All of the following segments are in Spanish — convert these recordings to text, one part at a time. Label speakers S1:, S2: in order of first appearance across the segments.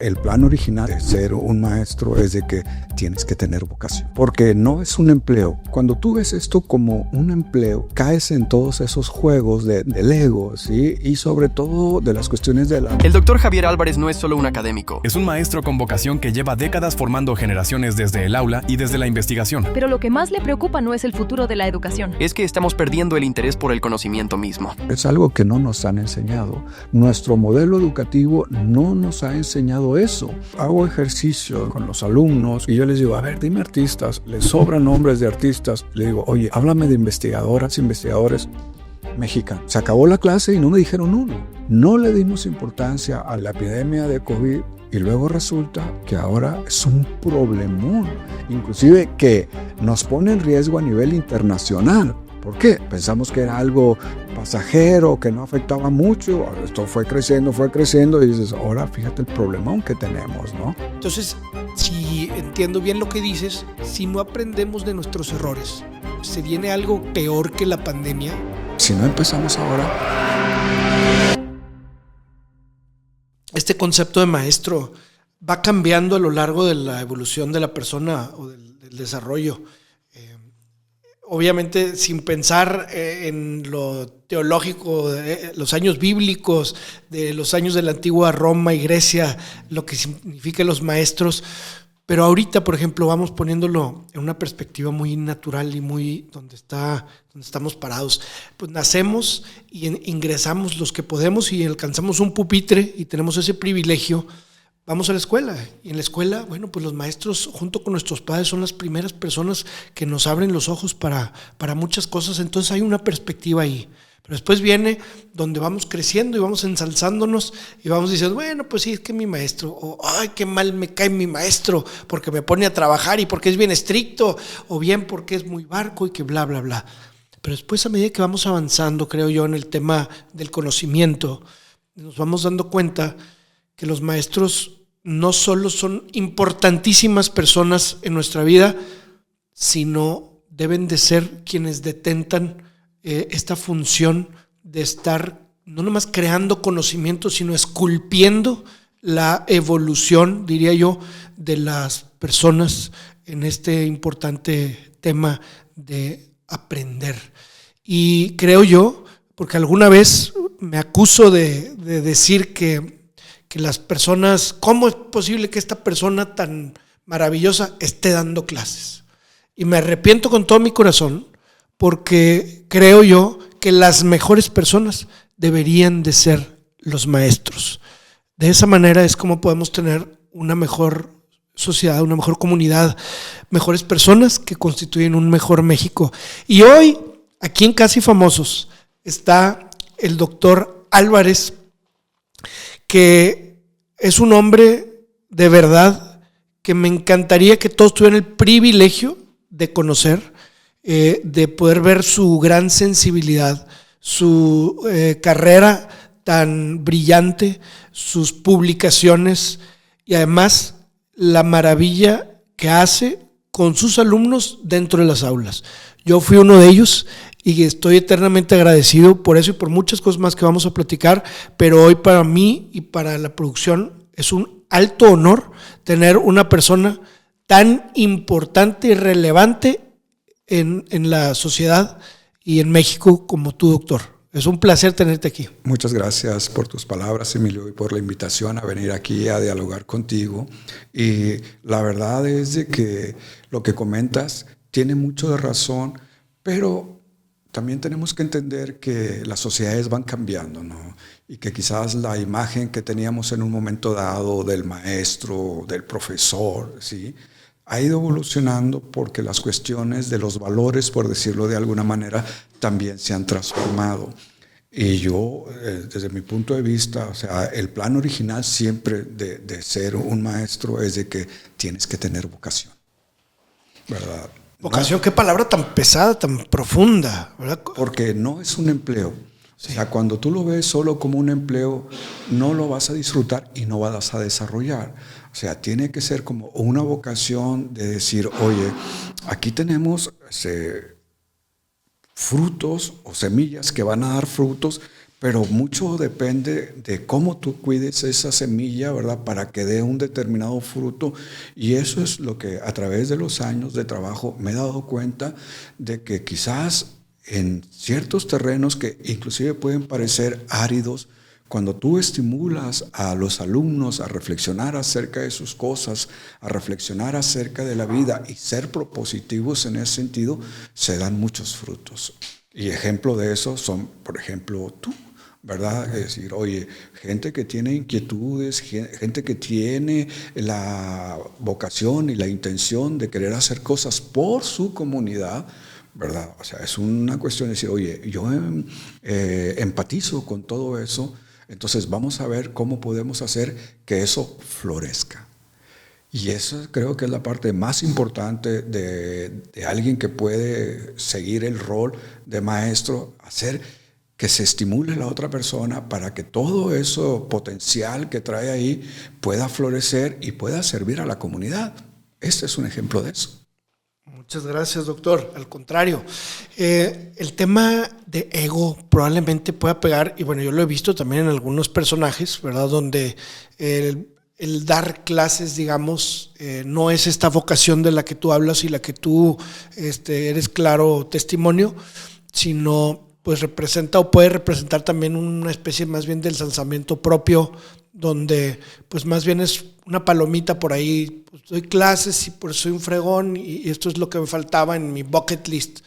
S1: El plan original de ser un maestro es de que tienes que tener vocación, porque no es un empleo. Cuando tú ves esto como un empleo, caes en todos esos juegos del ego, ¿sí? Y sobre todo de las cuestiones de la...
S2: El doctor Javier Álvarez no es solo un académico.
S3: Es un maestro con vocación que lleva décadas formando generaciones desde el aula y desde la investigación.
S4: Pero lo que más le preocupa no es el futuro de la educación.
S2: Es que estamos perdiendo el interés por el conocimiento mismo.
S1: Es algo que no nos han enseñado. Nuestro modelo educativo no nos ha enseñado eso. Hago ejercicio con los alumnos y yo les digo, a ver, dime artistas. Les sobran nombres de artistas. Le digo, oye, háblame de investigadores mexicanos. Se acabó la clase y no me dijeron uno. No le dimos importancia a la epidemia de COVID y luego resulta que ahora es un problemón. Inclusive que nos pone en riesgo a nivel internacional. ¿Por qué? Pensamos que era algo pasajero, que no afectaba mucho. Esto fue creciendo y dices, ahora fíjate el problemón que tenemos, ¿no?
S5: Entonces, si entiendo bien lo que dices, si no aprendemos de nuestros errores, ¿se viene algo peor que la pandemia?
S1: Si no empezamos ahora...
S5: Este concepto de maestro va cambiando a lo largo de la evolución de la persona o del desarrollo. Obviamente sin pensar en lo teológico, de los años bíblicos, de los años de la antigua Roma y Grecia, lo que significan los maestros, pero ahorita, por ejemplo, vamos poniéndolo en una perspectiva muy natural y muy donde estamos parados. Pues nacemos y ingresamos los que podemos y alcanzamos un pupitre y tenemos ese privilegio. Vamos a la escuela y en la escuela, bueno, pues los maestros junto con nuestros padres son las primeras personas que nos abren los ojos para muchas cosas, entonces hay una perspectiva ahí. Pero después viene donde vamos creciendo y vamos ensalzándonos y vamos diciendo, bueno, pues sí, es que mi maestro, o ay, qué mal me cae mi maestro porque me pone a trabajar y porque es bien estricto, o bien porque es muy barco y que bla, bla, bla. Pero después a medida que vamos avanzando, creo yo, en el tema del conocimiento, nos vamos dando cuenta que los maestros no solo son importantísimas personas en nuestra vida, sino deben de ser quienes detentan esta función de estar no nomás creando conocimiento, sino esculpiendo la evolución, diría yo, de las personas en este importante tema de aprender. Y creo yo, porque alguna vez me acuso de decir que las personas, ¿cómo es posible que esta persona tan maravillosa esté dando clases? Y me arrepiento con todo mi corazón porque creo yo que las mejores personas deberían de ser los maestros. De esa manera es como podemos tener una mejor sociedad, una mejor comunidad, mejores personas que constituyen un mejor México. Y hoy, aquí en Casi Famosos, está el doctor Álvarez, que es un hombre de verdad que me encantaría que todos tuvieran el privilegio de conocer, de poder ver su gran sensibilidad, su carrera tan brillante, sus publicaciones y además la maravilla que hace con sus alumnos dentro de las aulas. Yo fui uno de ellos y estoy eternamente agradecido por eso y por muchas cosas más que vamos a platicar, pero hoy para mí y para la producción es un alto honor tener una persona tan importante y relevante en la sociedad y en México como tú, doctor. Es un placer tenerte aquí.
S1: Muchas gracias por tus palabras, Emilio, y por la invitación a venir aquí a dialogar contigo. Y la verdad es de que lo que comentas tiene mucho de razón, pero también tenemos que entender que las sociedades van cambiando, ¿no? Y que quizás la imagen que teníamos en un momento dado del maestro, del profesor, ¿sí?, ha ido evolucionando porque las cuestiones de los valores, por decirlo de alguna manera, también se han transformado. Y yo, desde mi punto de vista, o sea, el plan original siempre de ser un maestro es de que tienes que tener vocación, ¿verdad?
S5: Vocación, qué palabra tan pesada, tan profunda, ¿verdad?
S1: Porque no es un empleo. Sí. O sea, cuando tú lo ves solo como un empleo, no lo vas a disfrutar y no vas a desarrollar. O sea, tiene que ser como una vocación de decir, oye, aquí tenemos frutos o semillas que van a dar frutos, pero mucho depende de cómo tú cuides esa semilla, ¿verdad? Para que dé un determinado fruto. Y eso es lo que a través de los años de trabajo me he dado cuenta de que quizás en ciertos terrenos que inclusive pueden parecer áridos, cuando tú estimulas a los alumnos a reflexionar acerca de sus cosas, a reflexionar acerca de la vida y ser propositivos en ese sentido, se dan muchos frutos. Y ejemplo de eso son, por ejemplo, tú, ¿verdad? Es decir, oye, gente que tiene inquietudes, gente que tiene la vocación y la intención de querer hacer cosas por su comunidad, ¿verdad? O sea, es una cuestión de decir, oye, yo empatizo con todo eso, entonces vamos a ver cómo podemos hacer que eso florezca. Y eso creo que es la parte más importante de alguien que puede seguir el rol de maestro, hacer que se estimule la otra persona para que todo eso potencial que trae ahí pueda florecer y pueda servir a la comunidad. Este es un ejemplo de eso.
S5: Muchas gracias, doctor. Al contrario, el tema de ego probablemente pueda pegar, y bueno, yo lo he visto también en algunos personajes, ¿verdad? Donde el dar clases, digamos, no es esta vocación de la que tú hablas y la que tú eres claro testimonio, sino pues representa o puede representar también una especie más bien del ensalzamiento propio, donde pues más bien es una palomita por ahí, pues doy clases y por eso soy un fregón y esto es lo que me faltaba en mi bucket list.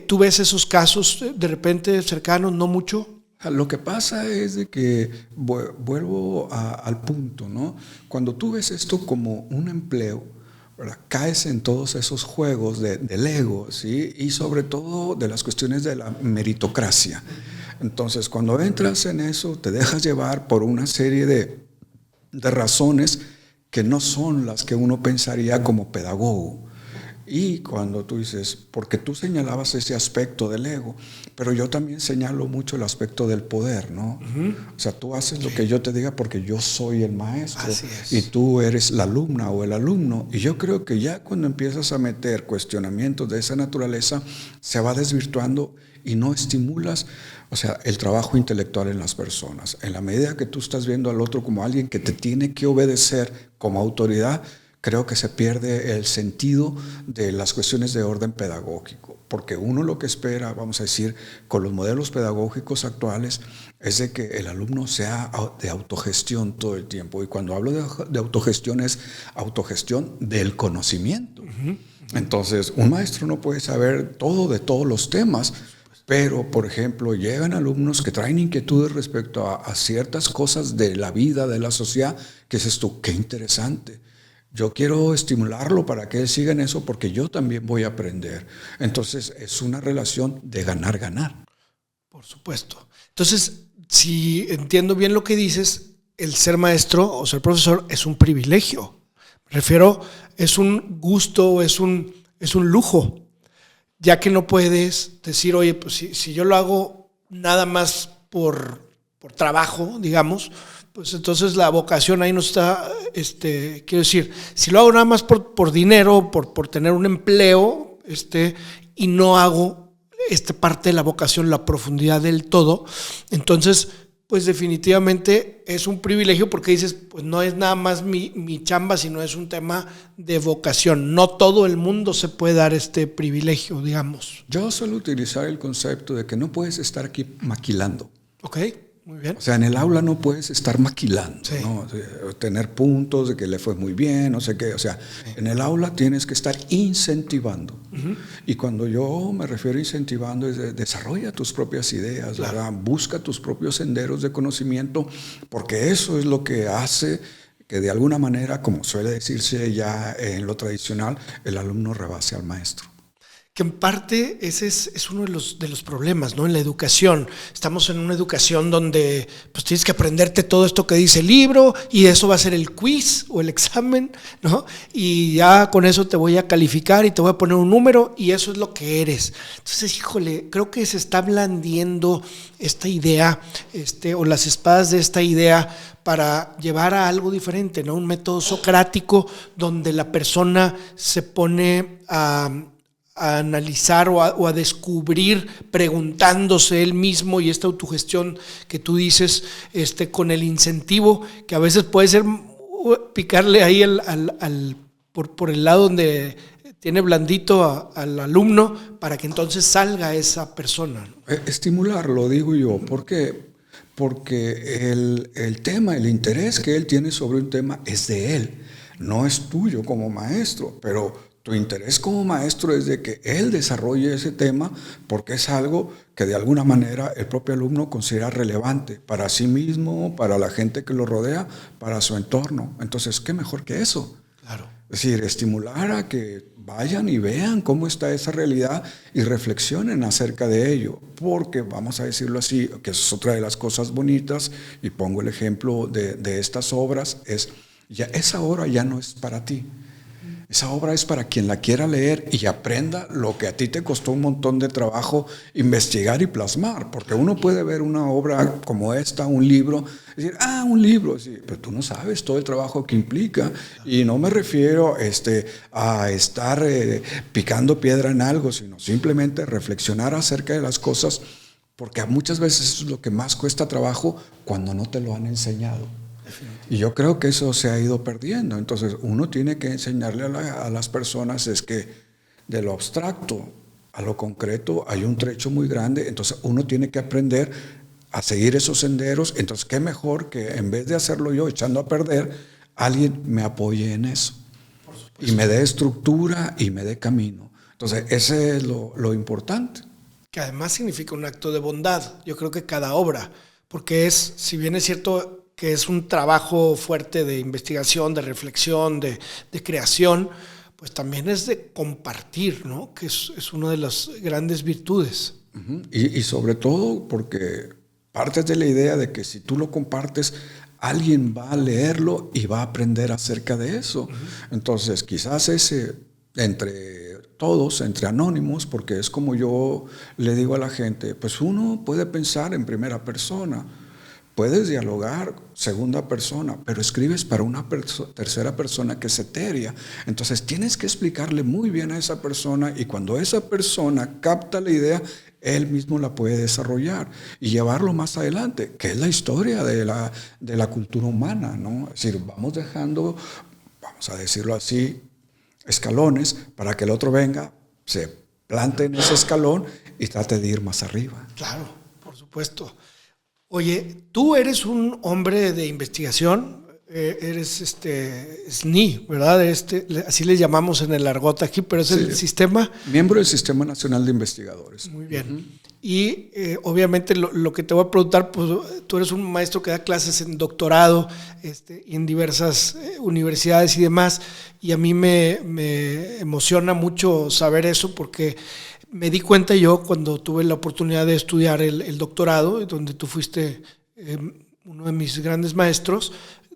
S5: ¿Tú ves esos casos de repente cercanos, no mucho?
S1: Lo que pasa es de que vuelvo al punto, ¿no? Cuando tú ves esto como un empleo, ¿verdad? Caes en todos esos juegos del ego, ¿sí? Y sobre todo de las cuestiones de la meritocracia. Entonces, cuando entras en eso, te dejas llevar por una serie de razones que no son las que uno pensaría como pedagogo. Y cuando tú dices, porque tú señalabas ese aspecto del ego, pero yo también señalo mucho el aspecto del poder, ¿no? Uh-huh. O sea, tú haces lo que yo te diga porque yo soy el maestro y tú eres la alumna o el alumno. Y yo creo que ya cuando empiezas a meter cuestionamientos de esa naturaleza, se va desvirtuando y no estimulas, o sea, el trabajo intelectual en las personas. En la medida que tú estás viendo al otro como alguien que te tiene que obedecer como autoridad, creo que se pierde el sentido de las cuestiones de orden pedagógico, porque uno lo que espera, vamos a decir, con los modelos pedagógicos actuales, es de que el alumno sea de autogestión todo el tiempo. Y cuando hablo de autogestión, es autogestión del conocimiento. Uh-huh. Entonces, un maestro no puede saber todo de todos los temas, pero, por ejemplo, llegan alumnos que traen inquietudes respecto a ciertas cosas de la vida, de la sociedad, que dices tú, qué interesante. Yo quiero estimularlo para que él siga en eso porque yo también voy a aprender. Entonces, es una relación de ganar-ganar.
S5: Por supuesto. Entonces, si entiendo bien lo que dices, el ser maestro o ser profesor es un privilegio. Me refiero, es un gusto, es un lujo, ya que no puedes decir, oye, pues si yo lo hago nada más por trabajo, digamos, pues entonces la vocación ahí no está, quiero decir, si lo hago nada más por dinero, por tener un empleo, y no hago esta parte de la vocación, la profundidad del todo, entonces, pues definitivamente es un privilegio porque dices, pues no es nada más mi chamba, sino es un tema de vocación. No todo el mundo se puede dar este privilegio, digamos.
S1: Yo suelo utilizar el concepto de que no puedes estar aquí maquilando.
S5: Ok. Muy bien.
S1: O sea, en el aula no puedes estar maquilando, sí, ¿no? Tener puntos de que le fue muy bien, no sé qué. O sea, sí, en el aula tienes que estar incentivando. Uh-huh. Y cuando yo me refiero a incentivando, es desarrolla tus propias ideas, claro, ¿verdad? Busca tus propios senderos de conocimiento, porque eso es lo que hace que de alguna manera, como suele decirse ya en lo tradicional, el alumno rebase al maestro.
S5: Que en parte ese es uno de los problemas, ¿no? En la educación. Estamos en una educación donde pues tienes que aprenderte todo esto que dice el libro y eso va a ser el quiz o el examen, ¿no? Y ya con eso te voy a calificar y te voy a poner un número y eso es lo que eres. Entonces, híjole, creo que se está blandiendo esta idea, o las espadas de esta idea para llevar a algo diferente, ¿no? Un método socrático donde la persona se pone a analizar o a descubrir preguntándose él mismo, y esta autogestión que tú dices, con el incentivo que a veces puede ser picarle ahí por el lado donde tiene blandito al alumno para que entonces salga esa persona, ¿no?
S1: Estimularlo, digo yo. ¿Por qué? Porque el tema, el interés que él tiene sobre un tema es de él, no es tuyo como maestro, pero tu interés como maestro es de que él desarrolle ese tema porque es algo que de alguna manera el propio alumno considera relevante para sí mismo, para la gente que lo rodea, para su entorno. Entonces, ¿qué mejor que eso?
S5: Claro.
S1: Es decir, estimular a que vayan y vean cómo está esa realidad y reflexionen acerca de ello, porque vamos a decirlo así, que es otra de las cosas bonitas, y pongo el ejemplo de estas obras, esa obra ya no es para ti. Esa obra es para quien la quiera leer y aprenda lo que a ti te costó un montón de trabajo investigar y plasmar, porque uno puede ver una obra como esta, un libro, y decir, un libro, sí, pero tú no sabes todo el trabajo que implica, y no me refiero a estar picando piedra en algo, sino simplemente reflexionar acerca de las cosas, porque muchas veces es lo que más cuesta trabajo cuando no te lo han enseñado. Y yo creo que eso se ha ido perdiendo. Entonces uno tiene que enseñarle a las personas es que de lo abstracto a lo concreto hay un trecho muy grande. Entonces uno tiene que aprender a seguir esos senderos. Entonces qué mejor que en vez de hacerlo yo echando a perder, alguien me apoye en eso y me dé estructura y me dé camino. Entonces ese es lo importante.
S5: Que además significa un acto de bondad, yo creo que cada obra, porque si bien es cierto que es un trabajo fuerte de investigación, de reflexión, de creación, pues también es de compartir, ¿no? Que es una de las grandes virtudes.
S1: Uh-huh. Y sobre todo porque partes de la idea de que si tú lo compartes, alguien va a leerlo y va a aprender acerca de eso. Uh-huh. Entonces quizás entre todos, entre anónimos, porque es como yo le digo a la gente, pues uno puede pensar en primera persona, puedes dialogar segunda persona, pero escribes para una tercera persona que es etérea. Entonces tienes que explicarle muy bien a esa persona, y cuando esa persona capta la idea, él mismo la puede desarrollar y llevarlo más adelante, que es la historia de la cultura humana, ¿no? Es decir, vamos dejando, vamos a decirlo así, escalones para que el otro venga, se plante en ese escalón y trate de ir más arriba.
S5: Claro, por supuesto. Oye, tú eres un hombre de investigación, eres SNI, ¿verdad? Así le llamamos en el argot aquí, pero es el sistema.
S1: Miembro del Sistema Nacional de Investigadores.
S5: Muy bien. Uh-huh. Y obviamente lo que te voy a preguntar, pues tú eres un maestro que da clases en doctorado y en diversas universidades y demás, y a mí me emociona mucho saber eso, porque me di cuenta yo cuando tuve la oportunidad de estudiar el doctorado, donde tú fuiste uno de mis grandes maestros,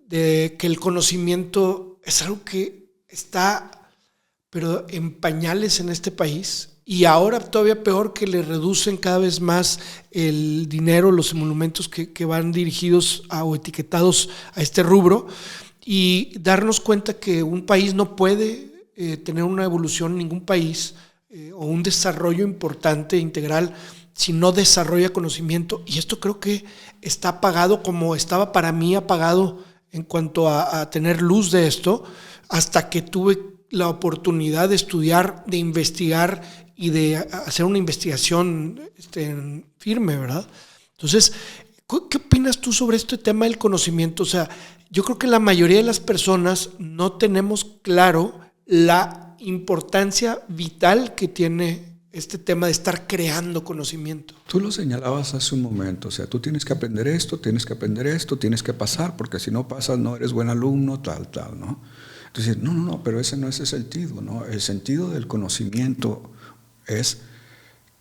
S5: de que el conocimiento es algo que está, pero en pañales en este país, y ahora todavía peor, que le reducen cada vez más el dinero, los emolumentos que van dirigidos o etiquetados a este rubro, y darnos cuenta que un país no puede tener una evolución, ningún país, o un desarrollo importante, integral, si no desarrolla conocimiento. Y esto creo que está apagado, como estaba para mí apagado en cuanto a tener luz de esto, hasta que tuve la oportunidad de estudiar, de investigar y de hacer una investigación firme, ¿verdad? Entonces, ¿qué opinas tú sobre este tema del conocimiento? O sea, yo creo que la mayoría de las personas no tenemos claro la importancia vital que tiene este tema de estar creando conocimiento.
S1: Tú lo señalabas hace un momento, o sea, tú tienes que aprender esto, tienes que pasar, porque si no pasas no eres buen alumno, tal, ¿no? Entonces, no, pero ese no es el sentido, ¿no? El sentido del conocimiento es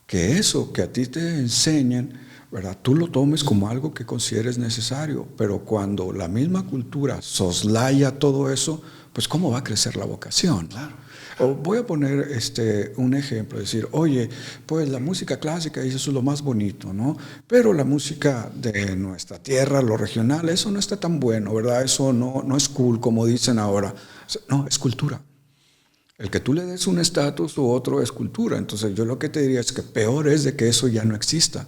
S1: que eso que a ti te enseñan, ¿verdad?, tú lo tomes como algo que consideres necesario, pero cuando la misma cultura soslaya todo eso, pues ¿cómo va a crecer la vocación? Claro. O voy a poner un ejemplo, decir, oye, pues la música clásica, y eso es lo más bonito, ¿no? Pero la música de nuestra tierra, lo regional, eso no está tan bueno, ¿verdad? Eso no es cool, como dicen ahora. No, es cultura. El que tú le des un estatus u otro es cultura. Entonces yo lo que te diría es que peor es de que eso ya no exista.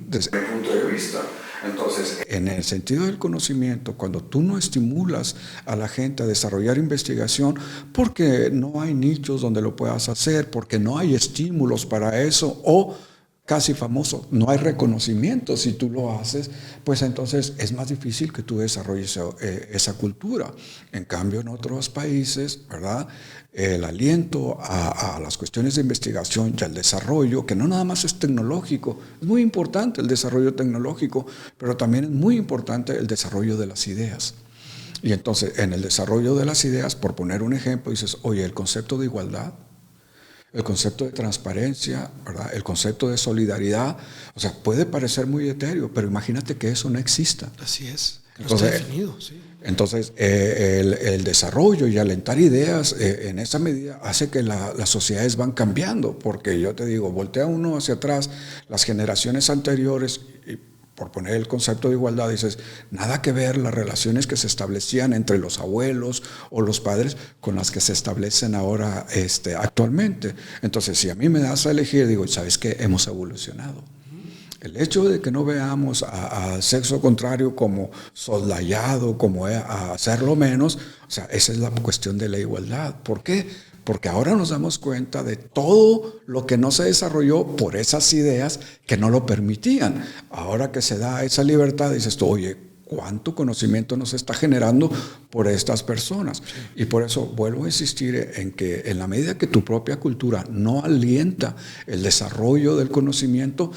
S1: Desde mi punto de vista. Entonces, en el sentido del conocimiento, cuando tú no estimulas a la gente a desarrollar investigación, porque no hay nichos donde lo puedas hacer, porque no hay estímulos para eso, o casi famoso, no hay reconocimiento si tú lo haces, pues entonces es más difícil que tú desarrolles esa cultura. En cambio, en otros países, ¿verdad?, el aliento a las cuestiones de investigación y al desarrollo, que no nada más es tecnológico, es muy importante el desarrollo tecnológico, pero también es muy importante el desarrollo de las ideas. Y entonces, en el desarrollo de las ideas, por poner un ejemplo, dices, oye, el concepto de igualdad, el concepto de transparencia, ¿verdad?, el concepto de solidaridad, o sea, puede parecer muy etéreo, pero imagínate que eso no exista.
S5: Así es,
S1: entonces,
S5: está definido, sí.
S1: Entonces, el desarrollo y alentar ideas en esa medida hace que las sociedades van cambiando, porque yo te digo, voltea uno hacia atrás, las generaciones anteriores, y por poner el concepto de igualdad, dices, nada que ver las relaciones que se establecían entre los abuelos o los padres con las que se establecen ahora actualmente. Entonces, si a mí me das a elegir, digo, ¿sabes qué? Hemos evolucionado. El hecho de que no veamos al sexo contrario como soslayado, como a hacerlo menos, o sea, esa es la cuestión de la igualdad. ¿Por qué? Porque ahora nos damos cuenta de todo lo que no se desarrolló por esas ideas que no lo permitían. Ahora que se da esa libertad, dices tú, oye, ¿cuánto conocimiento nos está generando por estas personas? Y por eso vuelvo a insistir en que en la medida que tu propia cultura no alienta el desarrollo del conocimiento,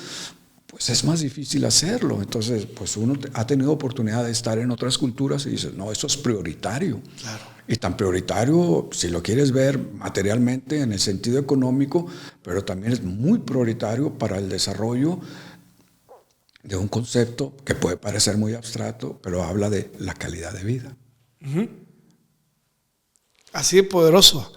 S1: pues es más difícil hacerlo. Entonces, pues uno ha tenido oportunidad de estar en otras culturas y dices, no, eso es prioritario.
S5: Claro.
S1: Y tan prioritario, si lo quieres ver materialmente en el sentido económico, pero también es muy prioritario para el desarrollo de un concepto que puede parecer muy abstracto, pero habla de la calidad de vida.
S5: Así de poderoso.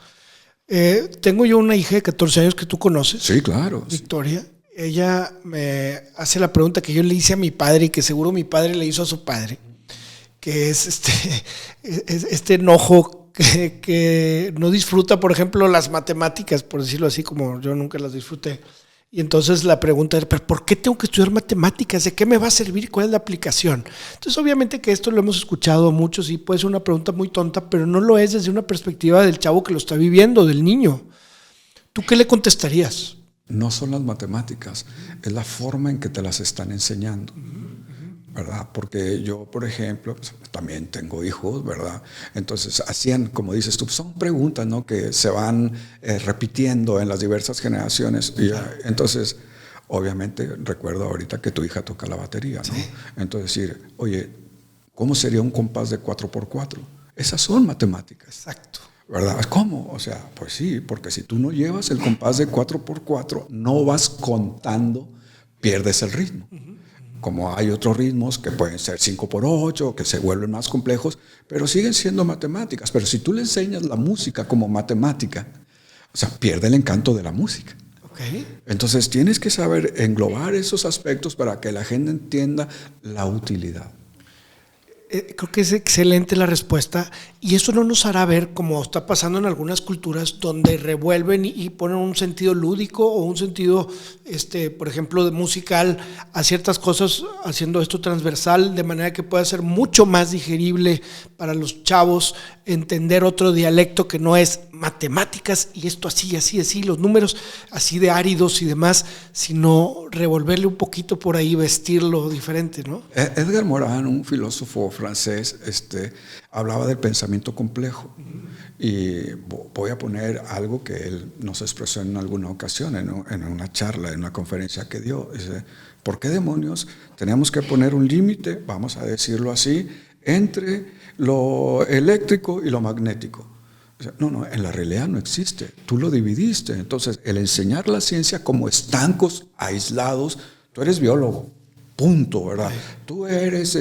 S5: Tengo yo una hija de 14 años que tú conoces.
S1: Sí, claro.
S5: Victoria. Sí. Ella me hace la pregunta que yo le hice a mi padre y que seguro mi padre le hizo a su padre, que es este enojo que no disfruta, por ejemplo, las matemáticas, por decirlo así, como yo nunca las disfruté. Y entonces la pregunta es, ¿pero por qué tengo que estudiar matemáticas? ¿De qué me va a servir? ¿Cuál es la aplicación? Entonces, obviamente que esto lo hemos escuchado a muchos y puede ser una pregunta muy tonta, pero no lo es desde una perspectiva del chavo que lo está viviendo, del niño. ¿Tú qué le contestarías?
S1: No son las matemáticas, es la forma en que te las están enseñando, ¿verdad? Porque yo, por ejemplo, pues, también tengo hijos, ¿verdad? Entonces hacían, como dices tú, son preguntas, ¿no?, que se van repitiendo en las diversas generaciones. Y entonces, obviamente, recuerdo ahorita que tu hija toca la batería, ¿no? Sí. Entonces decir, oye, ¿cómo sería un compás de 4x4? Esas son matemáticas.
S5: Exacto.
S1: ¿Verdad? ¿Cómo? O sea, pues sí, porque si tú no llevas el compás de 4x4, no vas contando, pierdes el ritmo. Como hay otros ritmos que pueden ser 5x8, que se vuelven más complejos, pero siguen siendo matemáticas. Pero si tú le enseñas la música como matemática, o sea, pierde el encanto de la música.
S5: Okay.
S1: Entonces tienes que saber englobar esos aspectos para que la gente entienda la utilidad.
S5: Creo que es excelente la respuesta y eso no nos hará ver como está pasando en algunas culturas donde revuelven y ponen un sentido lúdico o un sentido, por ejemplo, de musical a ciertas cosas, haciendo esto transversal de manera que pueda ser mucho más digerible para los chavos entender otro dialecto que no es matemáticas y esto así, los números así de áridos y demás, sino revolverle un poquito por ahí, vestirlo diferente, ¿no?
S1: Edgar Morin, un filósofo francés, hablaba del pensamiento complejo. Y voy a poner algo que él nos expresó en alguna ocasión, en una charla, en una conferencia que dio. Dice, ¿por qué demonios tenemos que poner un límite, vamos a decirlo así, entre lo eléctrico y lo magnético? No, en la realidad no existe, tú lo dividiste. Entonces, el enseñar la ciencia como estancos aislados, tú eres biólogo, punto, ¿verdad? Tú eres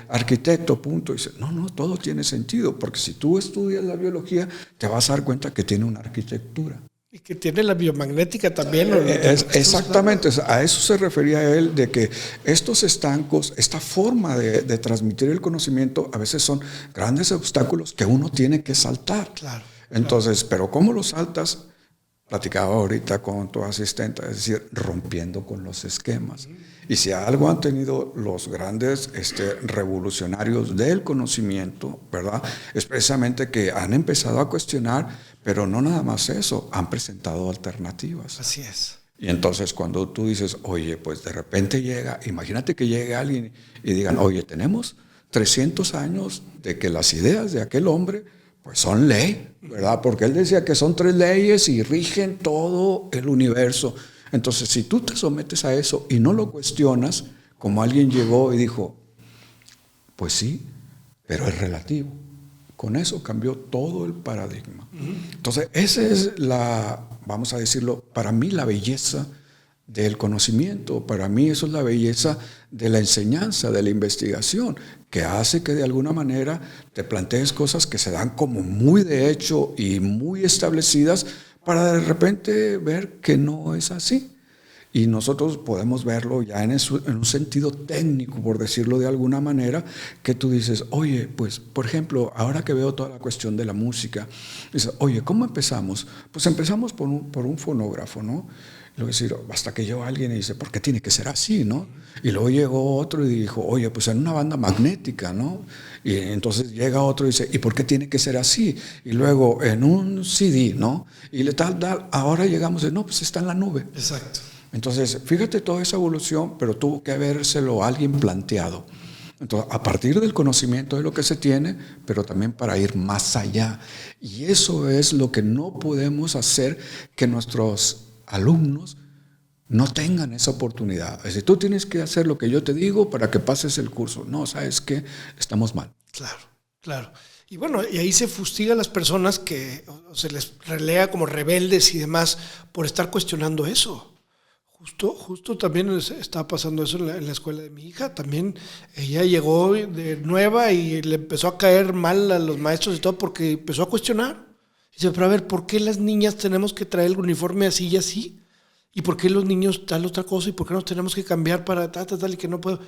S1: arquitecto, punto. Y dice, no, todo tiene sentido, porque si tú estudias la biología, te vas a dar cuenta que tiene una arquitectura.
S5: Y que tiene la biomagnética también.
S1: Exactamente, a eso se refería él, de que estos estancos, esta forma de transmitir el conocimiento, a veces son grandes obstáculos que uno tiene que saltar.
S5: Claro.
S1: Entonces, pero ¿cómo lo saltas? Platicaba ahorita con tu asistente, es decir, rompiendo con los esquemas. Y si algo han tenido los grandes revolucionarios del conocimiento, ¿verdad? Es precisamente que han empezado a cuestionar, pero no nada más eso, han presentado alternativas.
S5: Así es.
S1: Y entonces cuando tú dices, oye, pues de repente imagínate que llegue alguien y digan, oye, tenemos 300 años de que las ideas de aquel hombre pues son ley, ¿verdad? Porque él decía que son 3 leyes y rigen todo el universo. Entonces, si tú te sometes a eso y no lo cuestionas, como alguien llegó y dijo, pues sí, pero es relativo. Con eso cambió todo el paradigma. Entonces, esa es vamos a decirlo, para mí la belleza del conocimiento, para mí eso es la belleza de la enseñanza, de la investigación, que hace que de alguna manera te plantees cosas que se dan como muy de hecho y muy establecidas para de repente ver que no es así. Y nosotros podemos verlo ya en un sentido técnico, por decirlo de alguna manera, que tú dices, oye, pues, por ejemplo, ahora que veo toda la cuestión de la música, dices, oye, ¿cómo empezamos? Pues empezamos por un fonógrafo, ¿no? Y luego decir, hasta que llegó alguien y dice, ¿por qué tiene que ser así, no? Y luego llegó otro y dijo, oye, pues en una banda magnética, ¿no? Y entonces llega otro y dice, ¿y por qué tiene que ser así? Y luego en un CD, ¿no? Y ahora llegamos y no, pues está en la nube.
S5: Exacto.
S1: Entonces, fíjate toda esa evolución, pero tuvo que habérselo alguien planteado. Entonces, a partir del conocimiento de lo que se tiene, pero también para ir más allá. Y eso es lo que no podemos hacer que nuestros alumnos no tengan esa oportunidad. Es decir, tú tienes que hacer lo que yo te digo para que pases el curso. No, ¿sabes qué? Estamos mal.
S5: Claro, claro. Y bueno, y ahí se fustiga a las personas que se les relea como rebeldes y demás por estar cuestionando eso. Justo también estaba pasando eso en la escuela de mi hija. También ella llegó de nueva y le empezó a caer mal a los maestros y todo porque empezó a cuestionar. Dice, pero a ver, ¿por qué las niñas tenemos que traer el uniforme así y así? ¿Y por qué los niños tal otra cosa? ¿Y por qué nos tenemos que cambiar para tal y que no puedo?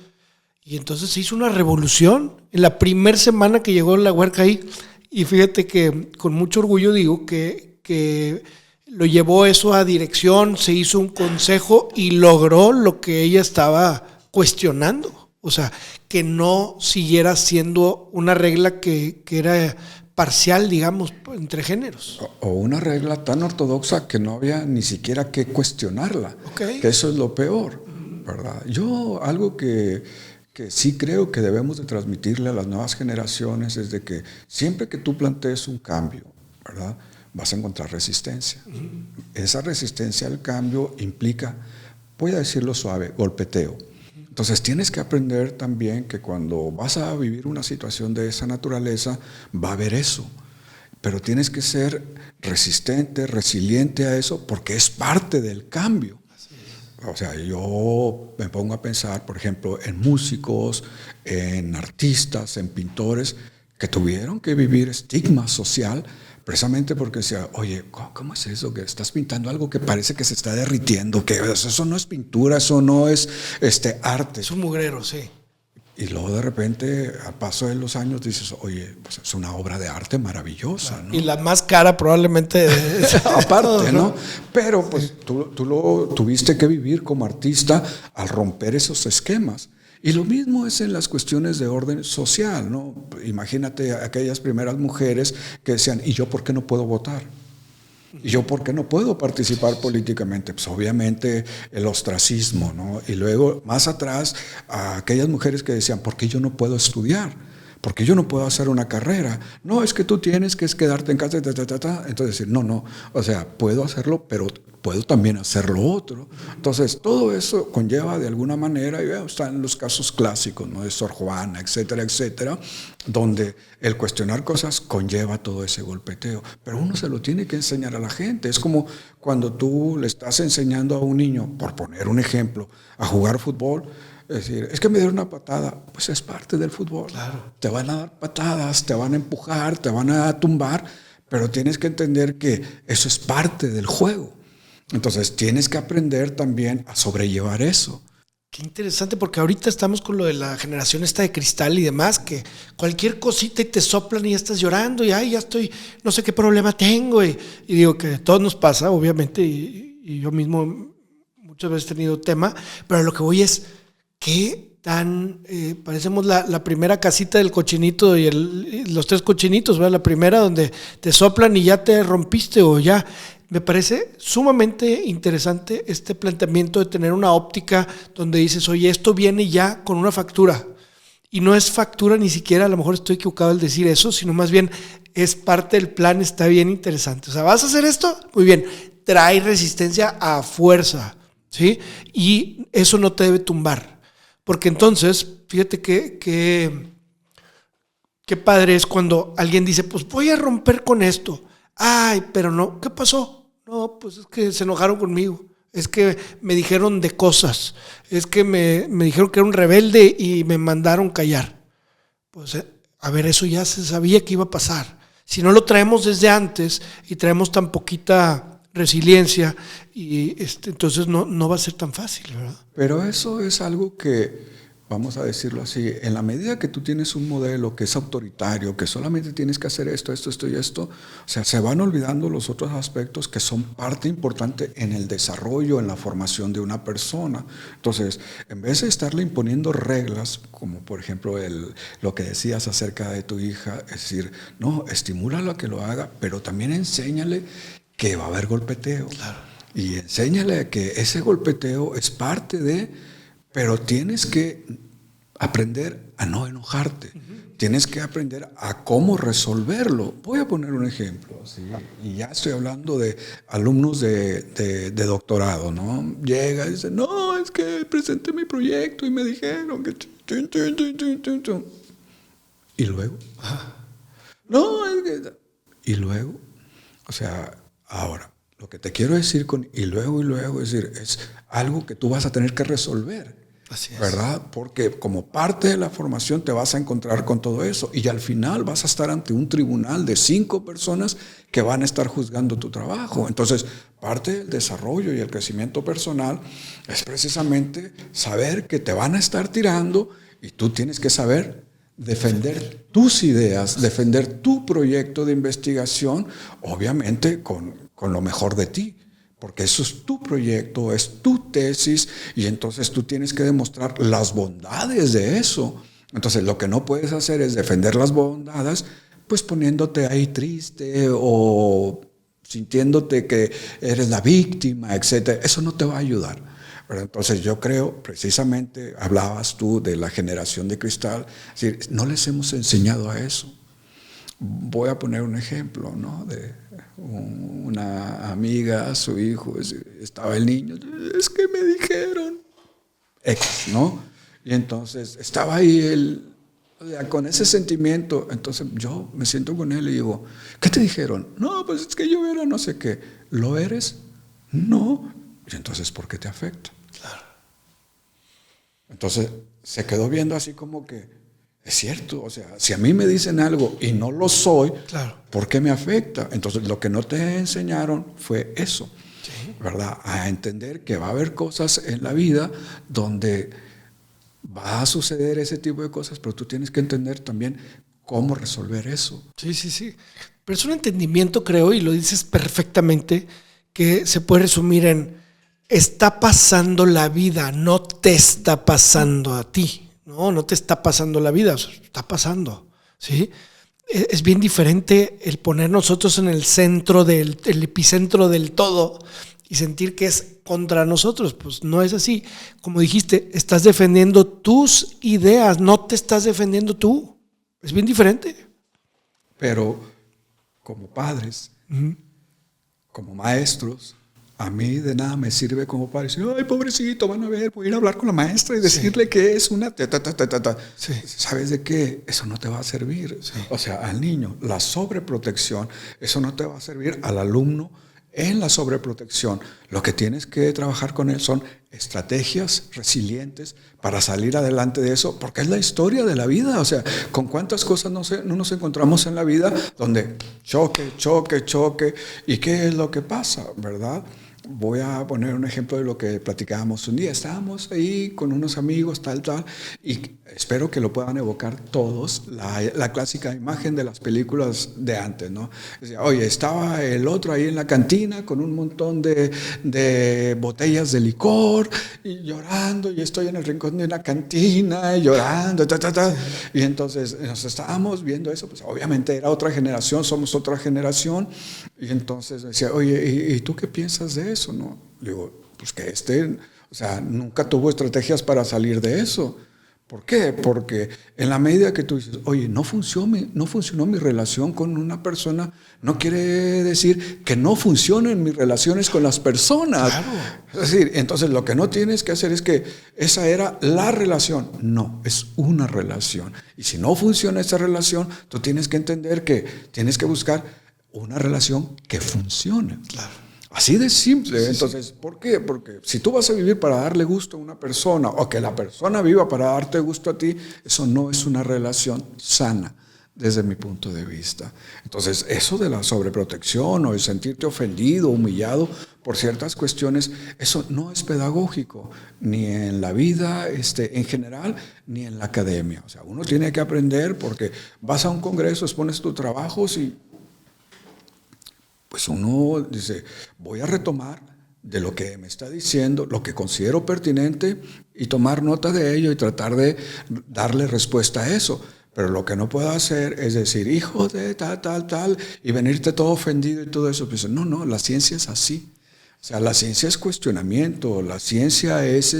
S5: Y entonces se hizo una revolución en la primera semana que llegó la huerca ahí. Y fíjate que con mucho orgullo digo que lo llevó eso a dirección, se hizo un consejo y logró lo que ella estaba cuestionando. O sea, que no siguiera siendo una regla que era parcial, digamos, entre géneros.
S1: O una regla tan ortodoxa que no había ni siquiera que cuestionarla.
S5: Okay.
S1: Que eso es lo peor, ¿verdad? Yo algo que sí creo que debemos de transmitirle a las nuevas generaciones es de que siempre que tú plantees un cambio, ¿verdad?, vas a encontrar resistencia. Esa resistencia al cambio implica, voy a decirlo suave, golpeteo. Entonces tienes que aprender también que cuando vas a vivir una situación de esa naturaleza, va a haber eso. Pero tienes que ser resistente, resiliente a eso, porque es parte del cambio. O sea, yo me pongo a pensar, por ejemplo, en músicos, en artistas, en pintores, que tuvieron que vivir estigma social, precisamente porque decía, oye, ¿cómo es eso? Que estás pintando algo que parece que se está derritiendo, que eso no es pintura, eso no es arte.
S5: Es un mugrero, sí.
S1: Y luego de repente, al paso de los años, dices, oye, pues es una obra de arte maravillosa, ¿no?
S5: Y la más cara probablemente.
S1: Aparte, ¿no? Pero pues tú lo tuviste que vivir como artista al romper esos esquemas. Y lo mismo es en las cuestiones de orden social, ¿no? Imagínate aquellas primeras mujeres que decían, ¿y yo por qué no puedo votar? ¿Y yo por qué no puedo participar políticamente? Pues obviamente el ostracismo, ¿no? Y luego, más atrás, a aquellas mujeres que decían, ¿por qué yo no puedo estudiar? ¿Por qué yo no puedo hacer una carrera? No, es que tú tienes que quedarte en casa, Entonces decir, no, o sea, puedo hacerlo, pero puedo también hacer lo otro. Entonces, todo eso conlleva de alguna manera, y están los casos clásicos, ¿no?, de Sor Juana, etcétera, etcétera, donde el cuestionar cosas conlleva todo ese golpeteo. Pero uno se lo tiene que enseñar a la gente. Es como cuando tú le estás enseñando a un niño, por poner un ejemplo, a jugar fútbol. Es decir, es que me dieron una patada, pues es parte del fútbol.
S5: Claro.
S1: Te van a dar patadas, te van a empujar, te van a tumbar, pero tienes que entender que eso es parte del juego. Entonces tienes que aprender también a sobrellevar eso.
S5: Qué interesante, porque ahorita estamos con lo de la generación esta de cristal y demás, que cualquier cosita y te soplan y ya estás llorando y ay, ya estoy, no sé qué problema tengo. Y digo que a todos nos pasa, obviamente, y yo mismo muchas veces he tenido tema, pero a lo que voy es qué tan, parecemos la primera casita del cochinito y los 3 cochinitos, ¿verdad? La primera donde te soplan y ya te rompiste o ya. Me parece sumamente interesante este planteamiento de tener una óptica donde dices, oye, esto viene ya con una factura. Y no es factura ni siquiera, a lo mejor estoy equivocado al decir eso, sino más bien es parte del plan, está bien interesante. O sea, ¿vas a hacer esto? Muy bien, trae resistencia a fuerza, ¿sí? Y eso no te debe tumbar. Porque entonces, fíjate qué padre es cuando alguien dice, pues voy a romper con esto. Ay, pero no, ¿qué pasó? No, pues es que se enojaron conmigo, es que me dijeron de cosas, es que me dijeron que era un rebelde y me mandaron callar. Pues a ver, eso ya se sabía que iba a pasar. Si no lo traemos desde antes y traemos tan poquita resiliencia, y entonces no va a ser tan fácil, ¿verdad?
S1: Pero eso es algo que, vamos a decirlo así, en la medida que tú tienes un modelo que es autoritario, que solamente tienes que hacer esto y esto, o sea, se van olvidando los otros aspectos que son parte importante en el desarrollo, en la formación de una persona. Entonces, en vez de estarle imponiendo reglas, como por ejemplo lo que decías acerca de tu hija, es decir, no, estimúlala a que lo haga, pero también enséñale que va a haber golpeteo. Claro. Y enséñale que ese golpeteo es parte de... Pero tienes que aprender a no enojarte. Tienes que aprender a cómo resolverlo. Voy a poner un ejemplo. ¿Sí? Y ya estoy hablando de alumnos de doctorado, ¿no? Llega y dice, no, es que presenté mi proyecto y me dijeron que... Y luego, no, es que... Y luego, o sea, ahora, lo que te quiero decir con y luego, es decir, es algo que tú vas a tener que resolver. Así es. ¿Verdad? Porque como parte de la formación te vas a encontrar con todo eso y al final vas a estar ante un tribunal de 5 personas que van a estar juzgando tu trabajo. Entonces, parte del desarrollo y el crecimiento personal es precisamente saber que te van a estar tirando y tú tienes que saber defender tus ideas, defender tu proyecto de investigación, obviamente con lo mejor de ti. Porque eso es tu proyecto, es tu tesis, y entonces tú tienes que demostrar las bondades de eso. Entonces lo que no puedes hacer es defender las bondades, pues poniéndote ahí triste o sintiéndote que eres la víctima, etc. Eso no te va a ayudar. Pero entonces yo creo, precisamente, hablabas tú de la generación de cristal, es decir, no les hemos enseñado a eso. Voy a poner un ejemplo, ¿no? De una amiga, su hijo, estaba el niño, es que me dijeron X, ¿no? Y entonces estaba ahí él, o sea, con ese sentimiento. Entonces yo me siento con él y digo, ¿qué te dijeron? No, pues es que yo era no sé qué. ¿Lo eres? No. Y entonces, ¿por qué te afecta? Claro. Entonces se quedó viendo así como que, es cierto, o sea, si a mí me dicen algo y no lo soy, claro, ¿por qué me afecta? Entonces lo que no te enseñaron fue eso, sí, ¿verdad? A entender que va a haber cosas en la vida donde va a suceder ese tipo de cosas, pero tú tienes que entender también cómo resolver eso.
S5: Sí, sí, sí. Pero es un entendimiento, creo, y lo dices perfectamente, que se puede resumir en, está pasando la vida, no te está pasando a ti. No te está pasando la vida, está pasando, ¿sí? Es bien diferente el poner nosotros en el centro el epicentro del todo y sentir que es contra nosotros. Pues no es así. Como dijiste, estás defendiendo tus ideas, no te estás defendiendo tú. Es bien diferente.
S1: Pero como padres, como maestros, a mí de nada me sirve como padre decir, ay, pobrecito, van a ver, voy a ir a hablar con la maestra y decirle que es una... Sí. ¿Sabes de qué? Eso no te va a servir. Sí. O sea, al niño, la sobreprotección, eso no te va a servir. Al alumno, en la sobreprotección, lo que tienes que trabajar con él son estrategias resilientes para salir adelante de eso, porque es la historia de la vida. O sea, con cuántas cosas no nos encontramos en la vida donde choque, ¿y qué es lo que pasa, verdad? Voy a poner un ejemplo de lo que platicábamos un día. Estábamos ahí con unos amigos, tal, y espero que lo puedan evocar todos, la clásica imagen de las películas de antes, ¿no? Decía, oye, estaba el otro ahí en la cantina con un montón de botellas de licor y llorando, y estoy en el rincón de una cantina y llorando, y entonces nos estábamos viendo eso, pues obviamente era otra generación, somos otra generación, y entonces decía, oye, ¿y tú qué piensas de eso, no? Le digo, pues que o sea, nunca tuvo estrategias para salir de eso. ¿Por qué? Porque en la medida que tú dices, oye, no funcionó mi relación con una persona, no quiere decir que no funcionen mis relaciones con las personas. Claro. Es decir, entonces lo que no tienes que hacer es que esa era la relación. No, es una relación. Y si no funciona esa relación, tú tienes que entender que tienes que buscar una relación que funcione. Claro. Así de simple. Sí, entonces, sí. ¿Por qué? Porque si tú vas a vivir para darle gusto a una persona o que la persona viva para darte gusto a ti, eso no es una relación sana desde mi punto de vista. Entonces, eso de la sobreprotección o de sentirte ofendido, humillado por ciertas cuestiones, eso no es pedagógico, ni en la vida en general, ni en la academia. O sea, uno tiene que aprender porque vas a un congreso, expones tus trabajos y pues uno dice, voy a retomar de lo que me está diciendo, lo que considero pertinente y tomar nota de ello y tratar de darle respuesta a eso. Pero lo que no puedo hacer es decir, hijo de tal, y venirte todo ofendido y todo eso. Pues no, la ciencia es así. O sea, la ciencia es cuestionamiento, la ciencia es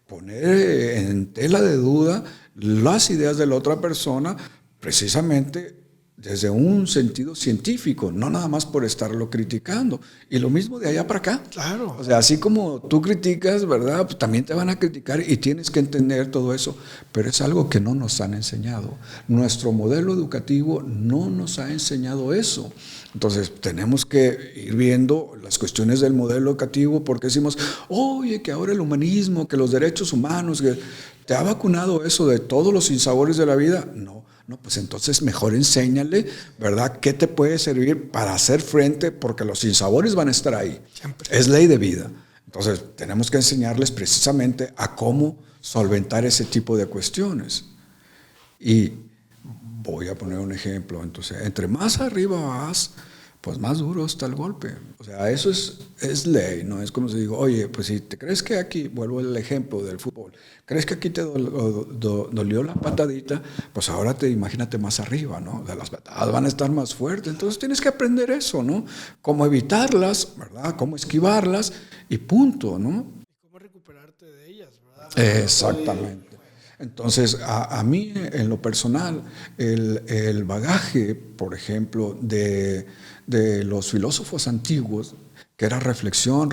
S1: poner en tela de duda las ideas de la otra persona, precisamente desde un sentido científico, no nada más por estarlo criticando. Y lo mismo de allá para acá. Claro. O sea, así como tú criticas, ¿verdad? Pues también te van a criticar y tienes que entender todo eso. Pero es algo que no nos han enseñado. Nuestro modelo educativo no nos ha enseñado eso. Entonces, tenemos que ir viendo las cuestiones del modelo educativo porque decimos, oye, que ahora el humanismo, que los derechos humanos, que ¿te ha vacunado eso de todos los sinsabores de la vida? No, pues entonces mejor enséñale, ¿verdad? ¿Qué te puede servir para hacer frente? Porque los sinsabores van a estar ahí. Siempre. Es ley de vida. Entonces, tenemos que enseñarles precisamente a cómo solventar ese tipo de cuestiones. Y voy a poner un ejemplo. Entonces, entre más arriba vas, pues más duro está el golpe. O sea, eso es ley, ¿no? Es como si digo, oye, pues si te crees que aquí, vuelvo al ejemplo del fútbol, crees que aquí te dolió la patadita, pues ahora imagínate más arriba, ¿no? O sea, las patadas van a estar más fuertes, entonces tienes que aprender eso, ¿no? Cómo evitarlas, ¿verdad? Cómo esquivarlas y punto, ¿no?
S5: Y cómo recuperarte de ellas, ¿verdad?
S1: Exactamente. Entonces, a mí, en lo personal, el bagaje, por ejemplo, de los filósofos antiguos, que era reflexión,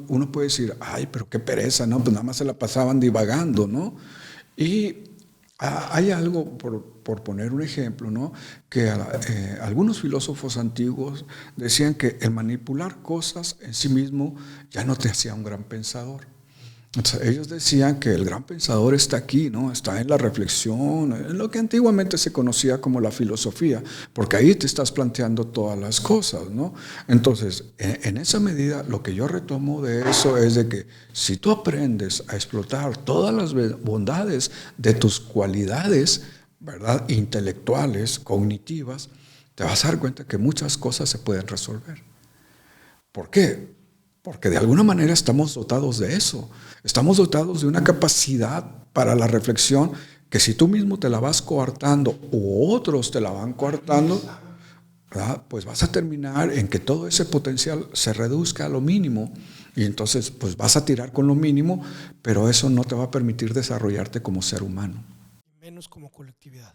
S1: uno puede decir, ay, pero qué pereza, ¿no? Pues nada más se la pasaban divagando, ¿no? Y hay algo, por poner un ejemplo, ¿no? Que algunos filósofos antiguos decían que el manipular cosas en sí mismo ya no te hacía un gran pensador. Entonces, ellos decían que el gran pensador está aquí, ¿no? Está en la reflexión, en lo que antiguamente se conocía como la filosofía, porque ahí te estás planteando todas las cosas, ¿no? Entonces, en esa medida, lo que yo retomo de eso es de que si tú aprendes a explotar todas las bondades de tus cualidades, ¿verdad? Intelectuales, cognitivas, te vas a dar cuenta que muchas cosas se pueden resolver. ¿Por qué? Porque de alguna manera estamos dotados de eso. Estamos dotados de una capacidad para la reflexión que si tú mismo te la vas coartando o otros te la van coartando, ¿verdad? Pues vas a terminar en que todo ese potencial se reduzca a lo mínimo y entonces pues vas a tirar con lo mínimo, pero eso no te va a permitir desarrollarte como ser humano.
S5: Menos como colectividad.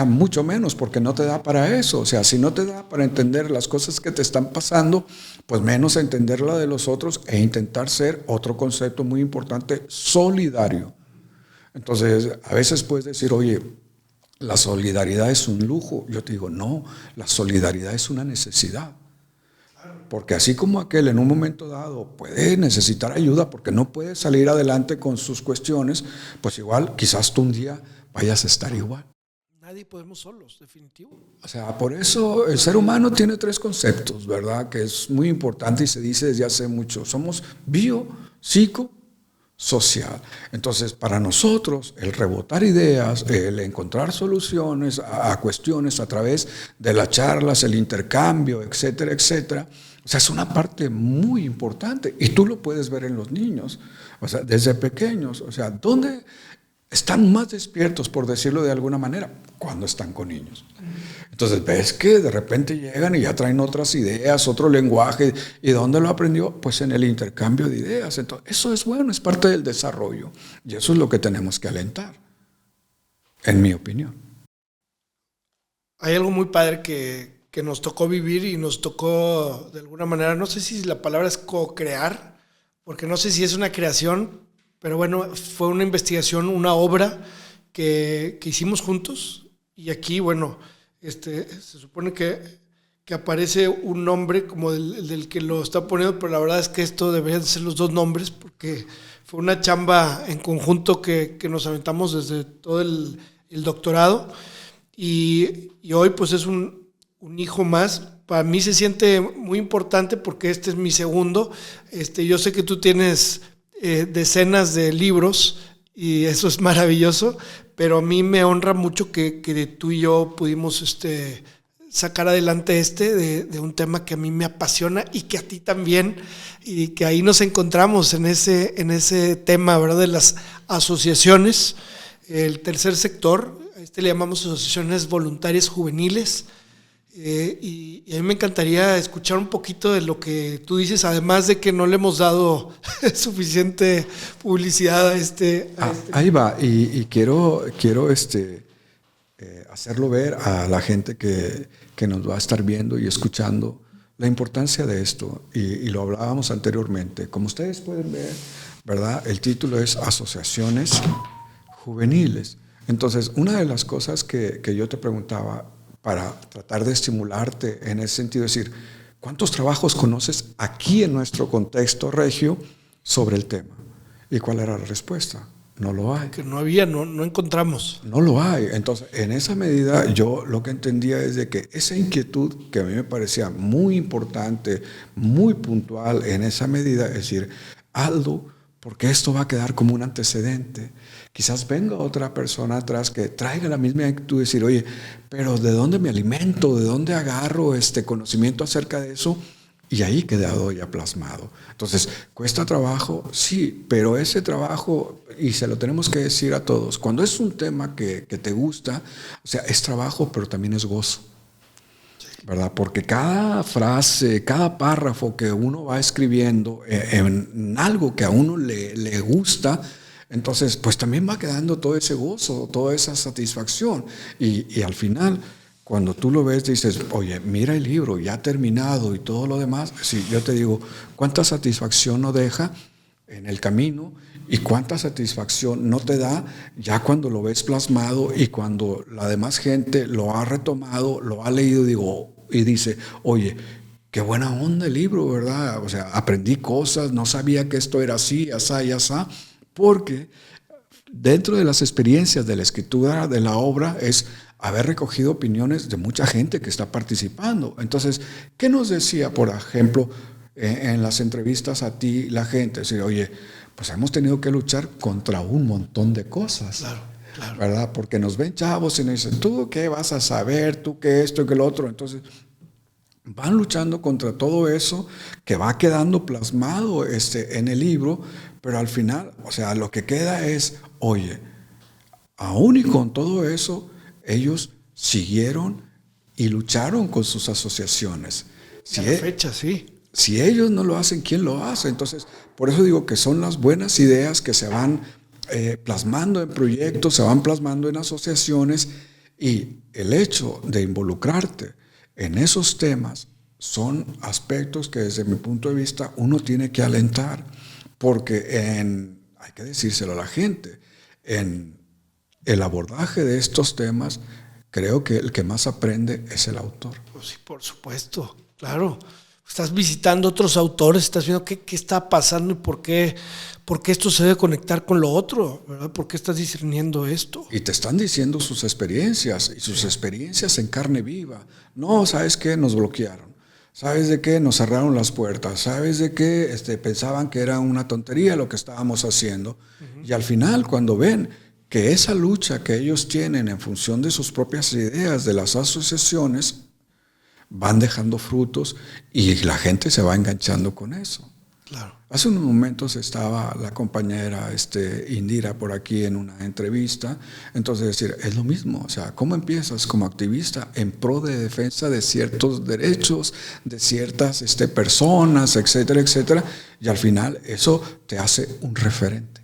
S1: Mucho menos, porque no te da para eso. O sea, si no te da para entender las cosas que te están pasando, pues menos entender la de los otros e intentar ser, otro concepto muy importante, solidario. Entonces, a veces puedes decir, oye, la solidaridad es un lujo. Yo te digo, no, la solidaridad es una necesidad. Porque así como aquel en un momento dado puede necesitar ayuda porque no puede salir adelante con sus cuestiones, pues igual quizás tú un día vayas a estar igual.
S5: nadie podemos solos, definitivo.
S1: O sea, por eso el ser humano tiene 3 conceptos, ¿verdad? Que es muy importante y se dice desde hace mucho. Somos bio, psico, social. Entonces, para nosotros, el rebotar ideas, el encontrar soluciones a cuestiones a través de las charlas, el intercambio, etcétera, etcétera, o sea, es una parte muy importante. Y tú lo puedes ver en los niños, o sea, desde pequeños. O sea, ¿dónde están más despiertos, por decirlo de alguna manera? Cuando están con niños. Entonces ves que de repente llegan y ya traen otras ideas, otro lenguaje. ¿Y dónde lo aprendió? Pues en el intercambio de ideas. Entonces, eso es bueno, es parte del desarrollo. Y eso es lo que tenemos que alentar, en mi opinión.
S5: Hay algo muy padre que nos tocó vivir y nos tocó de alguna manera, no sé si la palabra es co-crear, porque no sé si es una creación, pero bueno, fue una investigación, una obra que hicimos juntos. Y aquí, bueno, se supone que aparece un nombre como del que lo está poniendo, pero la verdad es que esto deberían ser los 2 nombres, porque fue una chamba en conjunto que nos aventamos desde todo el doctorado. Y hoy pues es un hijo más. Para mí se siente muy importante porque este es mi segundo. Yo sé que tú tienes decenas de libros y eso es maravilloso, pero a mí me honra mucho que tú y yo pudimos sacar adelante de un tema que a mí me apasiona y que a ti también, y que ahí nos encontramos en ese tema, ¿verdad? De las asociaciones, el tercer sector, le llamamos asociaciones voluntarias juveniles. Y a mí me encantaría escuchar un poquito de lo que tú dices, además de que no le hemos dado suficiente publicidad a este.
S1: Ahí va, y quiero hacerlo ver a la gente que nos va a estar viendo y escuchando la importancia de esto, y lo hablábamos anteriormente. Como ustedes pueden ver, ¿verdad? El título es Asociaciones Juveniles. Entonces, una de las cosas que yo te preguntaba, para tratar de estimularte en ese sentido, es decir, ¿cuántos trabajos conoces aquí en nuestro contexto regio sobre el tema? ¿Y cuál era la respuesta? No lo hay.
S5: Que no había, no encontramos.
S1: No lo hay. Entonces, en esa medida, yo lo que entendía es de que esa inquietud, que a mí me parecía muy importante, muy puntual en esa medida, es decir, Aldo, porque esto va a quedar como un antecedente. Quizás venga otra persona atrás que traiga la misma actitud, decir, oye, pero ¿de dónde me alimento? ¿De dónde agarro este conocimiento acerca de eso? Y ahí quedado ya plasmado. Entonces, ¿cuesta trabajo? Sí, pero ese trabajo, y se lo tenemos que decir a todos, cuando es un tema que te gusta, o sea, es trabajo, pero también es gozo, ¿verdad? Porque cada frase, cada párrafo que uno va escribiendo en algo que a uno le gusta, entonces pues también va quedando todo ese gozo, toda esa satisfacción. Y al final, cuando tú lo ves, dices, oye, mira el libro, ya terminado y todo lo demás. Sí, yo te digo, ¿cuánta satisfacción no deja en el camino? ¿Y cuánta satisfacción no te da ya cuando lo ves plasmado y cuando la demás gente lo ha retomado, lo ha leído y dice, oye, qué buena onda el libro, ¿verdad? O sea, aprendí cosas, no sabía que esto era así, asá y asá, porque dentro de las experiencias de la escritura de la obra es haber recogido opiniones de mucha gente que está participando. Entonces, ¿qué nos decía, por ejemplo, en las entrevistas a ti la gente? Decir, oye, pues hemos tenido que luchar contra un montón de cosas.
S5: Claro,
S1: ¿verdad? Porque nos ven chavos y nos dicen, ¿tú qué vas a saber? ¿Tú qué esto y qué lo otro? Entonces, van luchando contra todo eso que va quedando plasmado en el libro, pero al final, o sea, lo que queda es, oye, aún y con todo eso, ellos siguieron y lucharon con sus asociaciones.
S5: A la fecha, sí.
S1: Si ellos no lo hacen, ¿quién lo hace? Entonces, por eso digo que son las buenas ideas que se van plasmando en proyectos, se van plasmando en asociaciones, y el hecho de involucrarte en esos temas son aspectos que desde mi punto de vista uno tiene que alentar, porque hay que decírselo a la gente, en el abordaje de estos temas, creo que el que más aprende es el autor.
S5: Pues sí, por supuesto, claro. estás visitando otros autores, estás viendo qué está pasando y por qué esto se debe conectar con lo otro, ¿verdad? ¿Por qué estás discerniendo esto?
S1: Y te están diciendo sus experiencias, y sus experiencias en carne viva. No, ¿sabes qué? Nos bloquearon. ¿Sabes de qué? Nos cerraron las puertas. ¿Sabes de qué? Pensaban que era una tontería lo que estábamos haciendo. Y al final, cuando ven que esa lucha que ellos tienen en función de sus propias ideas, de las asociaciones, van dejando frutos y la gente se va enganchando con eso.
S5: Claro.
S1: Hace unos momentos estaba la compañera Indira por aquí en una entrevista. Entonces, decir, es lo mismo. O sea, ¿cómo empiezas como activista en pro de defensa de ciertos derechos, de ciertas personas, etcétera, etcétera? Y al final eso te hace un referente.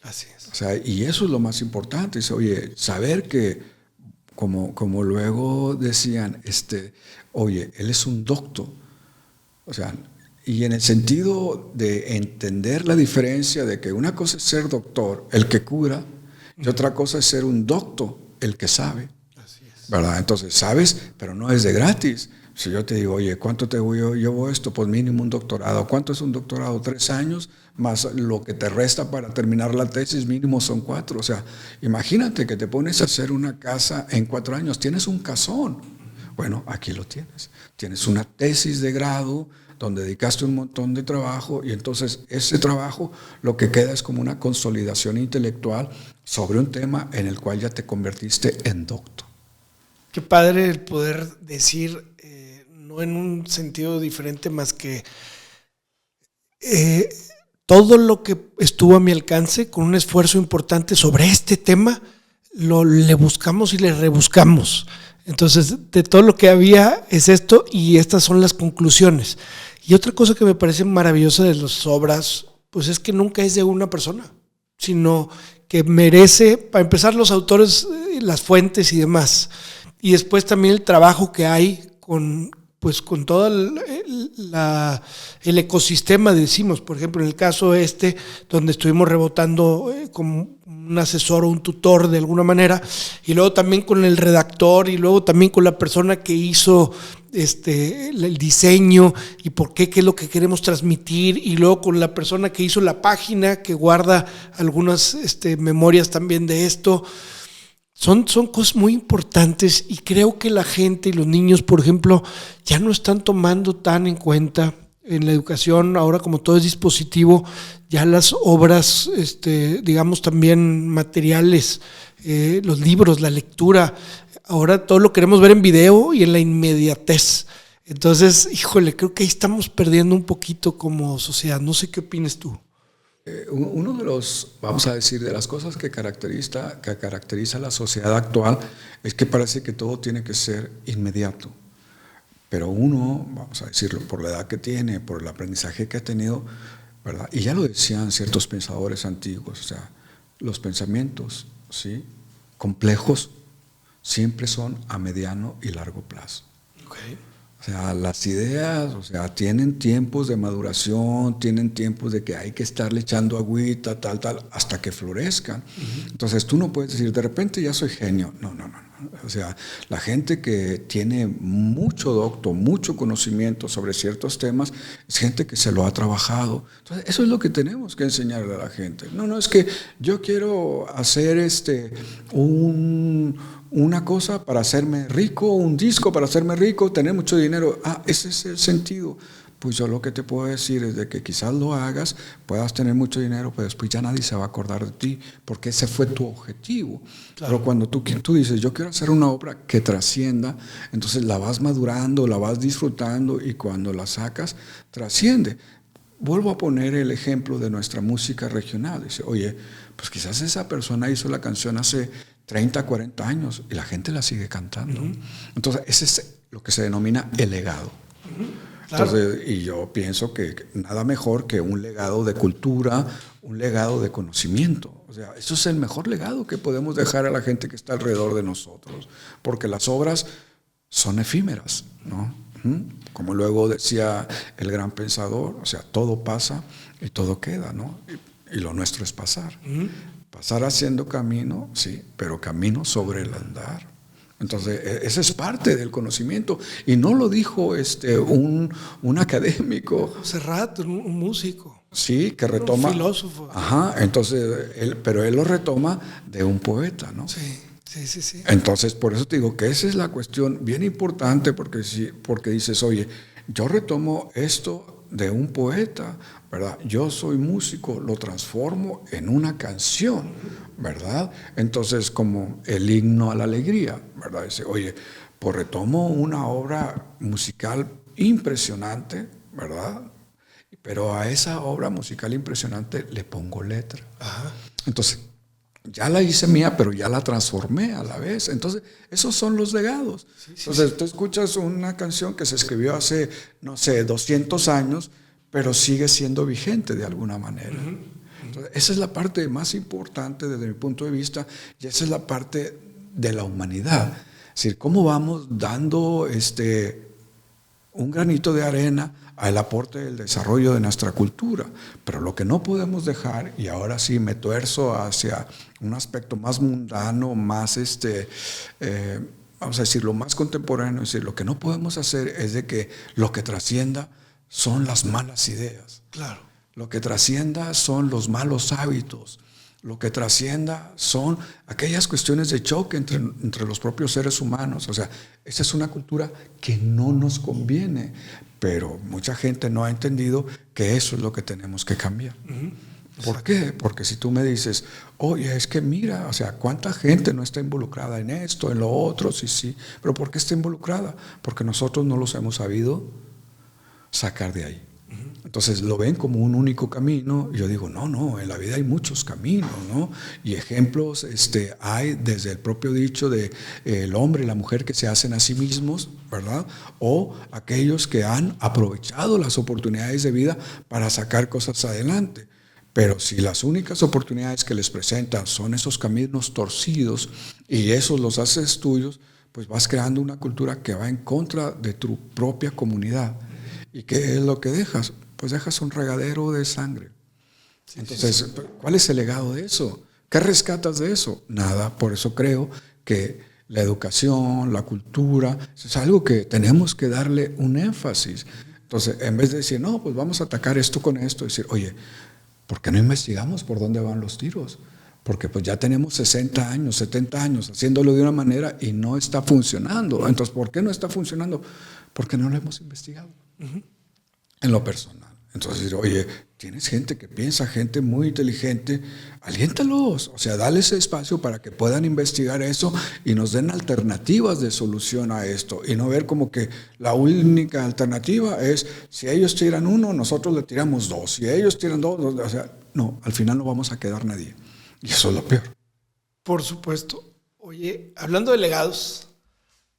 S5: Así es.
S1: O sea, y eso es lo más importante. Dice, oye, saber que, como luego decían, oye, él es un doctor. O sea, y en el sentido de entender la diferencia de que una cosa es ser doctor, el que cura, y otra cosa es ser un doctor, el que sabe.
S5: Así es.
S1: ¿Verdad? Entonces, sabes, pero no es de gratis. Si yo te digo, oye, ¿cuánto te llevo esto? Pues mínimo un doctorado. ¿Cuánto es un doctorado? 3 años, más lo que te resta para terminar la tesis, mínimo son 4. O sea, imagínate que te pones a hacer una casa en 4 años. Tienes un casón. Bueno, aquí lo tienes. Tienes una tesis de grado donde dedicaste un montón de trabajo y entonces ese trabajo lo que queda es como una consolidación intelectual sobre un tema en el cual ya te convertiste en doctor.
S5: Qué padre el poder decir, no en un sentido diferente más que todo lo que estuvo a mi alcance con un esfuerzo importante sobre este tema, le buscamos y le rebuscamos. Entonces, de todo lo que había es esto y estas son las conclusiones. Y otra cosa que me parece maravillosa de las obras, pues es que nunca es de una persona, sino que merece, para empezar, los autores, las fuentes y demás. Y después también el trabajo que hay con todo el ecosistema, decimos, por ejemplo, en el caso donde estuvimos rebotando como un asesor o un tutor de alguna manera, y luego también con el redactor, y luego también con la persona que hizo el diseño, y qué es lo que queremos transmitir, y luego con la persona que hizo la página, que guarda algunas memorias también de esto. Son cosas muy importantes y creo que la gente y los niños, por ejemplo, ya no están tomando tan en cuenta en la educación. Ahora, como todo es dispositivo, ya las obras, digamos también materiales, los libros, la lectura, ahora todo lo queremos ver en video y en la inmediatez. Entonces, híjole, creo que ahí estamos perdiendo un poquito como sociedad. No sé qué opinas tú.
S1: Uno de los, vamos a decir, de las cosas que caracteriza a la sociedad actual es que parece que todo tiene que ser inmediato. Pero uno, vamos a decirlo, por la edad que tiene, por el aprendizaje que ha tenido, ¿verdad? Y ya lo decían ciertos pensadores antiguos, o sea, los pensamientos, ¿sí?, complejos siempre son a mediano y largo plazo.
S5: Okay.
S1: O sea, las ideas, o sea, tienen tiempos de maduración, tienen tiempos de que hay que estarle echando agüita, tal, hasta que florezcan. Uh-huh. Entonces tú no puedes decir, de repente ya soy genio. No. O sea, la gente que tiene mucho conocimiento sobre ciertos temas, es gente que se lo ha trabajado. Entonces, eso es lo que tenemos que enseñarle a la gente. No, es que yo quiero hacer una cosa para hacerme rico, un disco para hacerme rico, tener mucho dinero. Ese es el sentido. Pues yo lo que te puedo decir es de que quizás lo hagas, puedas tener mucho dinero, pero después ya nadie se va a acordar de ti, porque ese fue tu objetivo. Claro. Pero cuando tú dices, yo quiero hacer una obra que trascienda, entonces la vas madurando, la vas disfrutando, y cuando la sacas, trasciende. Vuelvo a poner el ejemplo de nuestra música regional. Dice, oye, pues quizás esa persona hizo la canción hace 30, 40 años y la gente la sigue cantando. Uh-huh. Entonces, ese es lo que se denomina el legado. Uh-huh. Claro. Entonces, y yo pienso que nada mejor que un legado de cultura, un legado de conocimiento. O sea, eso es el mejor legado que podemos dejar a la gente que está alrededor de nosotros, porque las obras son efímeras, ¿no? Como luego decía el gran pensador, o sea, todo pasa y todo queda, ¿no? Y lo nuestro es pasar. Uh-huh. Pasar haciendo camino, sí, pero camino sobre el andar. Entonces, esa es parte del conocimiento. Y no lo dijo un académico.
S5: Serrat, un músico.
S1: Sí, que retoma.
S5: Un filósofo.
S1: Ajá, entonces, pero él lo retoma de un poeta, ¿no?
S5: Sí.
S1: Entonces, por eso te digo que esa es la cuestión bien importante, porque dices, oye, yo retomo esto de un poeta, ¿verdad? Yo soy músico, lo transformo en una canción, ¿verdad? Entonces, como el himno a la alegría, ¿verdad? Dice, oye, pues retomo una obra musical impresionante, ¿verdad? Pero a esa obra musical impresionante le pongo letra.
S5: Ajá.
S1: Entonces, ya la hice mía, pero ya la transformé a la vez. Entonces, esos son los legados. Entonces, tú escuchas una canción que se escribió hace, 200 años, pero sigue siendo vigente de alguna manera. Entonces, esa es la parte más importante desde mi punto de vista, y esa es la parte de la humanidad. Es decir, cómo vamos dando un granito de arena al aporte del desarrollo de nuestra cultura. Pero lo que no podemos dejar, y ahora sí me tuerzo hacia un aspecto más mundano, más vamos a decirlo, más contemporáneo, es decir, lo que no podemos hacer es de que lo que trascienda son las malas ideas.
S5: Claro.
S1: Lo que trascienda son los malos hábitos. Lo que trascienda son aquellas cuestiones de choque entre los propios seres humanos. O sea, esa es una cultura que no nos conviene, pero mucha gente no ha entendido que eso es lo que tenemos que cambiar. ¿Por qué? Porque si tú me dices, oye, es que mira, o sea, ¿cuánta gente no está involucrada en esto, en lo otro? Sí, pero ¿por qué está involucrada? Porque nosotros no los hemos sabido sacar de ahí. Entonces lo ven como un único camino. Yo digo, no, en la vida hay muchos caminos, ¿no? Y ejemplos hay desde el propio dicho de el hombre y la mujer que se hacen a sí mismos, ¿verdad? O aquellos que han aprovechado las oportunidades de vida para sacar cosas adelante. Pero si las únicas oportunidades que les presentan son esos caminos torcidos y esos los haces tuyos, pues vas creando una cultura que va en contra de tu propia comunidad. ¿Y qué es lo que dejas? Pues dejas un regadero de sangre. Entonces, ¿cuál es el legado de eso? ¿Qué rescatas de eso? Nada. Por eso creo que la educación, la cultura, es algo que tenemos que darle un énfasis. Entonces, en vez de decir, no, pues vamos a atacar esto con esto, decir, oye, ¿por qué no investigamos por dónde van los tiros? Porque pues ya tenemos 60 años, 70 años haciéndolo de una manera y no está funcionando. Entonces, ¿por qué no está funcionando? Porque no lo hemos investigado. En lo personal. Entonces, oye, tienes gente que piensa, gente muy inteligente, aliéntalos, o sea, dale ese espacio para que puedan investigar eso y nos den alternativas de solución a esto, y no ver como que la única alternativa es, si ellos tiran uno, nosotros le tiramos dos, si ellos tiran dos, o sea, no, al final no vamos a quedar nadie, y eso es lo peor.
S5: Por supuesto. Oye, hablando de legados,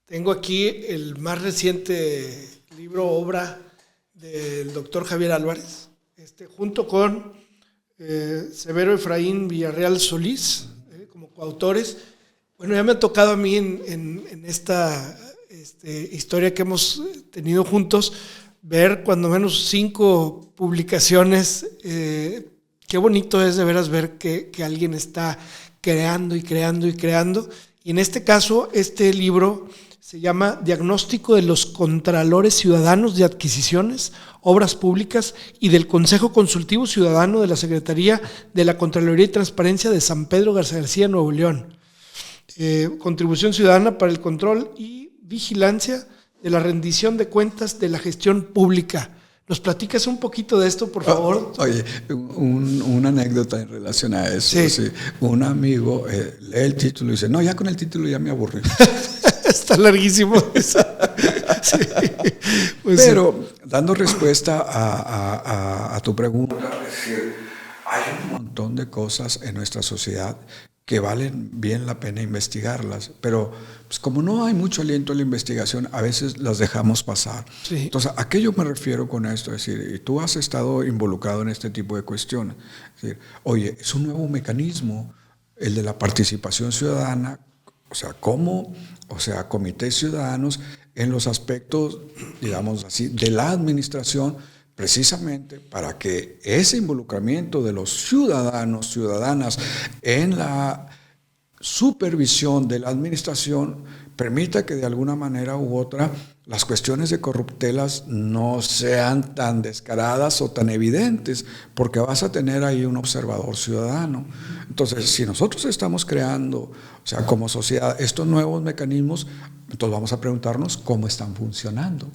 S5: tengo aquí el más reciente libro, obra del doctor Javier Álvarez, junto con Severo Efraín Villarreal Solís, como coautores. Bueno, ya me ha tocado a mí en esta historia que hemos tenido juntos ver cuando menos 5 publicaciones. Qué bonito es de veras ver que alguien está creando y creando y creando. Y en este caso, este libro se llama Diagnóstico de los Contralores Ciudadanos de Adquisiciones, Obras Públicas y del Consejo Consultivo Ciudadano de la Secretaría de la Contraloría y Transparencia de San Pedro Garza Nuevo León. Contribución ciudadana para el control y vigilancia de la rendición de cuentas de la gestión pública. ¿Nos platicas un poquito de esto, por favor?
S1: Oye, una anécdota en relación a eso. Sí. Un amigo lee el título y dice, no, ya con el título ya me aburrí.
S5: Está larguísimo. Sí. Pues
S1: pero dando respuesta a tu pregunta, es decir, hay un montón de cosas en nuestra sociedad que valen bien la pena investigarlas, pero pues como no hay mucho aliento a la investigación, a veces las dejamos pasar.
S5: Sí.
S1: Entonces, ¿a qué yo me refiero con esto? Es decir, y tú has estado involucrado en este tipo de cuestiones. Es decir, oye, es un nuevo mecanismo, el de la participación ciudadana, comités ciudadanos en los aspectos, digamos así, de la administración, precisamente para que ese involucramiento de los ciudadanos, ciudadanas en la supervisión de la administración permita que de alguna manera u otra las cuestiones de corruptelas no sean tan descaradas o tan evidentes, porque vas a tener ahí un observador ciudadano. Entonces, si nosotros estamos creando, o sea, como sociedad, estos nuevos mecanismos, entonces vamos a preguntarnos cómo están funcionando.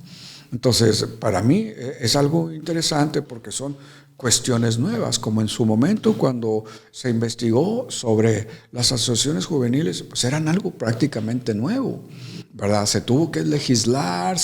S1: Entonces, para mí es algo interesante porque son cuestiones nuevas, como en su momento cuando se investigó sobre las asociaciones juveniles, pues eran algo prácticamente nuevo, ¿verdad? Se tuvo que legislar,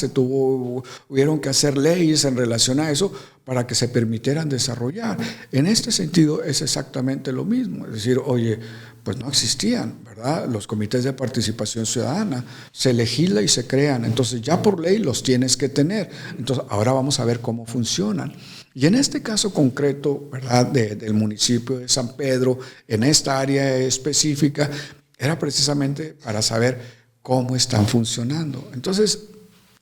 S1: hubieron que hacer leyes en relación a eso para que se permitieran desarrollar. En este sentido es exactamente lo mismo, es decir, oye, pues no existían, ¿verdad? Los comités de participación ciudadana, se legisla y se crean, entonces ya por ley los tienes que tener, entonces ahora vamos a ver cómo funcionan. Y en este caso concreto, ¿verdad?, del municipio de San Pedro, en esta área específica, era precisamente para saber cómo están funcionando. Entonces,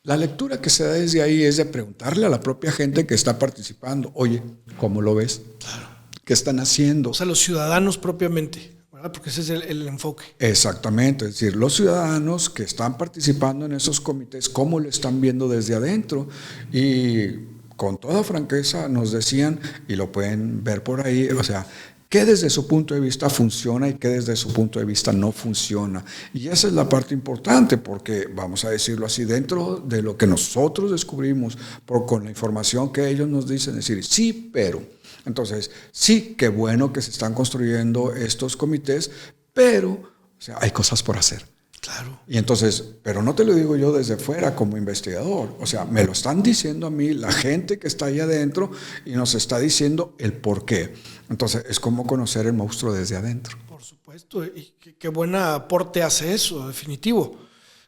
S1: la lectura que se da desde ahí es de preguntarle a la propia gente que está participando, oye, ¿cómo lo ves?
S5: Claro.
S1: ¿Qué están haciendo?
S5: O sea, los ciudadanos propiamente, ¿verdad? Porque ese es el enfoque.
S1: Exactamente, es decir, los ciudadanos que están participando en esos comités, ¿cómo lo están viendo desde adentro? Y con toda franqueza nos decían, y lo pueden ver por ahí, o sea, qué desde su punto de vista funciona y qué desde su punto de vista no funciona. Y esa es la parte importante, porque vamos a decirlo así, dentro de lo que nosotros descubrimos con la información que ellos nos dicen, es decir, sí, pero. Entonces, sí, qué bueno que se están construyendo estos comités, pero o sea, hay cosas por hacer.
S5: Claro.
S1: Y entonces, pero no te lo digo yo desde fuera como investigador, o sea, me lo están diciendo a mí la gente que está ahí adentro y nos está diciendo el por qué. Entonces, es como conocer el monstruo desde adentro.
S5: Por supuesto, y qué buen aporte hace eso, definitivo.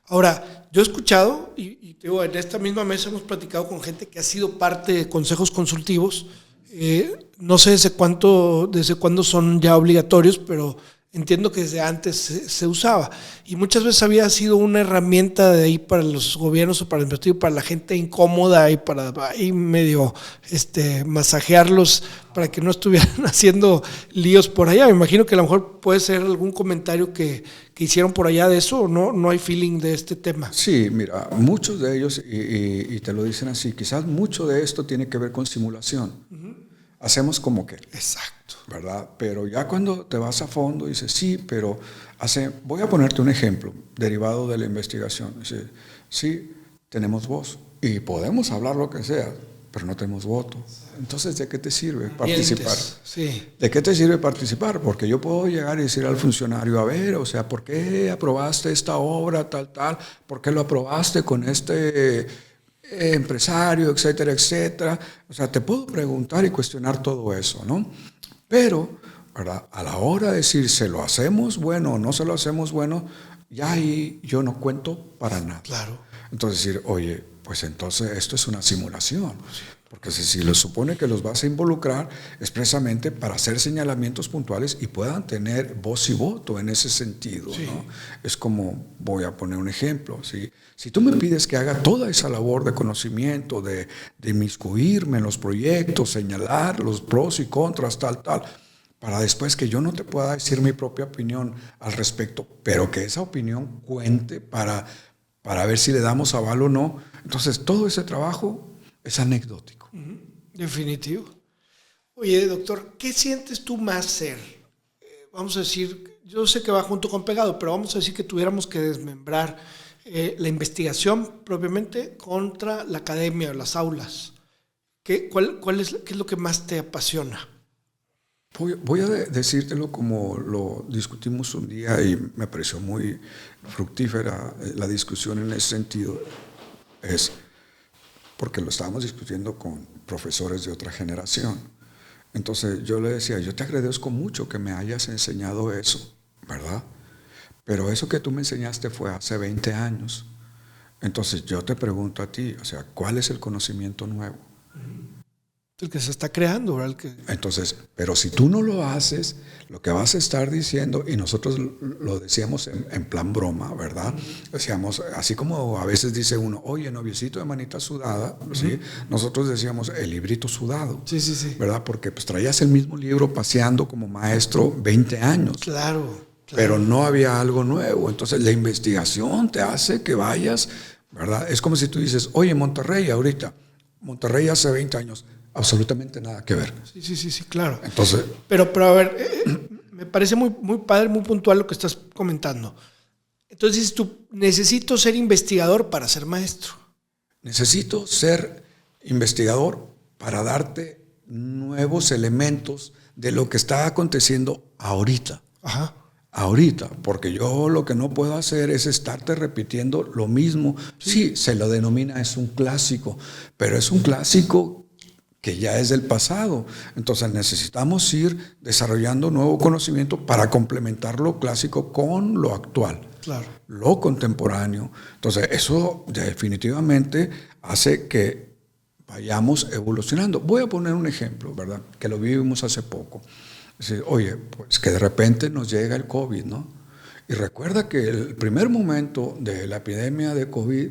S5: Ahora, yo he escuchado, y te digo, en esta misma mesa hemos platicado con gente que ha sido parte de consejos consultivos, no sé desde cuándo son ya obligatorios, pero entiendo que desde antes se usaba y muchas veces había sido una herramienta de ahí para los gobiernos o para el investigador, para la gente incómoda y para ahí medio masajearlos para que no estuvieran haciendo líos por allá. Me imagino que a lo mejor puede ser algún comentario que hicieron por allá de eso, o no hay feeling de este tema.
S1: Sí, mira, muchos de ellos, y te lo dicen así, quizás mucho de esto tiene que ver con simulación. Hacemos como que.
S5: Exacto.
S1: ¿Verdad? Pero ya cuando te vas a fondo dices, sí, pero voy a ponerte un ejemplo derivado de la investigación. Dice, sí, tenemos voz y podemos hablar lo que sea, pero no tenemos voto. Entonces, ¿de qué te sirve participar?
S5: Sí.
S1: ¿De qué te sirve participar? Porque yo puedo llegar y decir al funcionario, a ver, o sea, ¿por qué aprobaste esta obra, tal? ¿Por qué lo aprobaste con este empresario, etcétera, etcétera? O sea, te puedo preguntar y cuestionar todo eso, ¿no? Pero, ¿verdad?, a la hora de decir, ¿se lo hacemos bueno o no se lo hacemos bueno? Ya ahí yo no cuento para nada.
S5: Claro.
S1: Entonces decir, oye, pues entonces esto es una simulación. Porque si les supone que los vas a involucrar expresamente para hacer señalamientos puntuales y puedan tener voz y voto en ese sentido, sí, ¿no? Es como, voy a poner un ejemplo, ¿sí? Si tú me pides que haga toda esa labor de conocimiento, de inmiscuirme en los proyectos, señalar los pros y contras, tal, para después que yo no te pueda decir mi propia opinión al respecto, pero que esa opinión cuente para ver si le damos aval o no, entonces todo ese trabajo es anecdótico.
S5: Definitivo. Oye, doctor, ¿qué sientes tú más ser? Vamos a decir, yo sé que va junto con pegado, pero vamos a decir que tuviéramos que desmembrar la investigación propiamente contra la academia, las aulas. ¿Qué es lo que más te apasiona?
S1: Voy a decírtelo como lo discutimos un día y me pareció muy fructífera la discusión en ese sentido. Es porque lo estábamos discutiendo con profesores de otra generación. Entonces yo le decía, yo te agradezco mucho que me hayas enseñado eso, ¿verdad? Pero eso que tú me enseñaste fue hace 20 años. Entonces yo te pregunto a ti, o sea, ¿cuál es el conocimiento nuevo?
S5: El que se está creando, ¿verdad?
S1: Entonces, pero si tú no lo haces, lo que vas a estar diciendo, y nosotros lo decíamos en plan broma, ¿verdad? Decíamos, así como a veces dice uno, oye, noviecito de manita sudada, ¿sí? Nosotros decíamos, el librito sudado,
S5: sí.
S1: ¿verdad? Porque pues traías el mismo libro paseando como maestro 20 años.
S5: Claro.
S1: pero no había algo nuevo. Entonces la investigación te hace que vayas, ¿verdad? Es como si tú dices, oye, Monterrey hace 20 años, absolutamente nada que ver.
S5: Sí, claro.
S1: Entonces,
S5: pero a ver, me parece muy, muy padre, muy puntual lo que estás comentando. Entonces dices tú, necesito ser investigador para ser maestro.
S1: Necesito ser investigador para darte nuevos elementos de lo que está aconteciendo ahorita.
S5: Ajá.
S1: Ahorita, porque yo lo que no puedo hacer es estarte repitiendo lo mismo. Sí, se lo denomina, es un clásico, pero es un clásico que ya es del pasado. Entonces necesitamos ir desarrollando nuevo conocimiento para complementar lo clásico con lo actual,
S5: claro,
S1: lo contemporáneo. Entonces eso definitivamente hace que vayamos evolucionando. Voy a poner un ejemplo, ¿verdad? Que lo vivimos hace poco. Es decir, oye, pues que de repente nos llega el COVID, ¿no? Y recuerda que el primer momento de la epidemia de COVID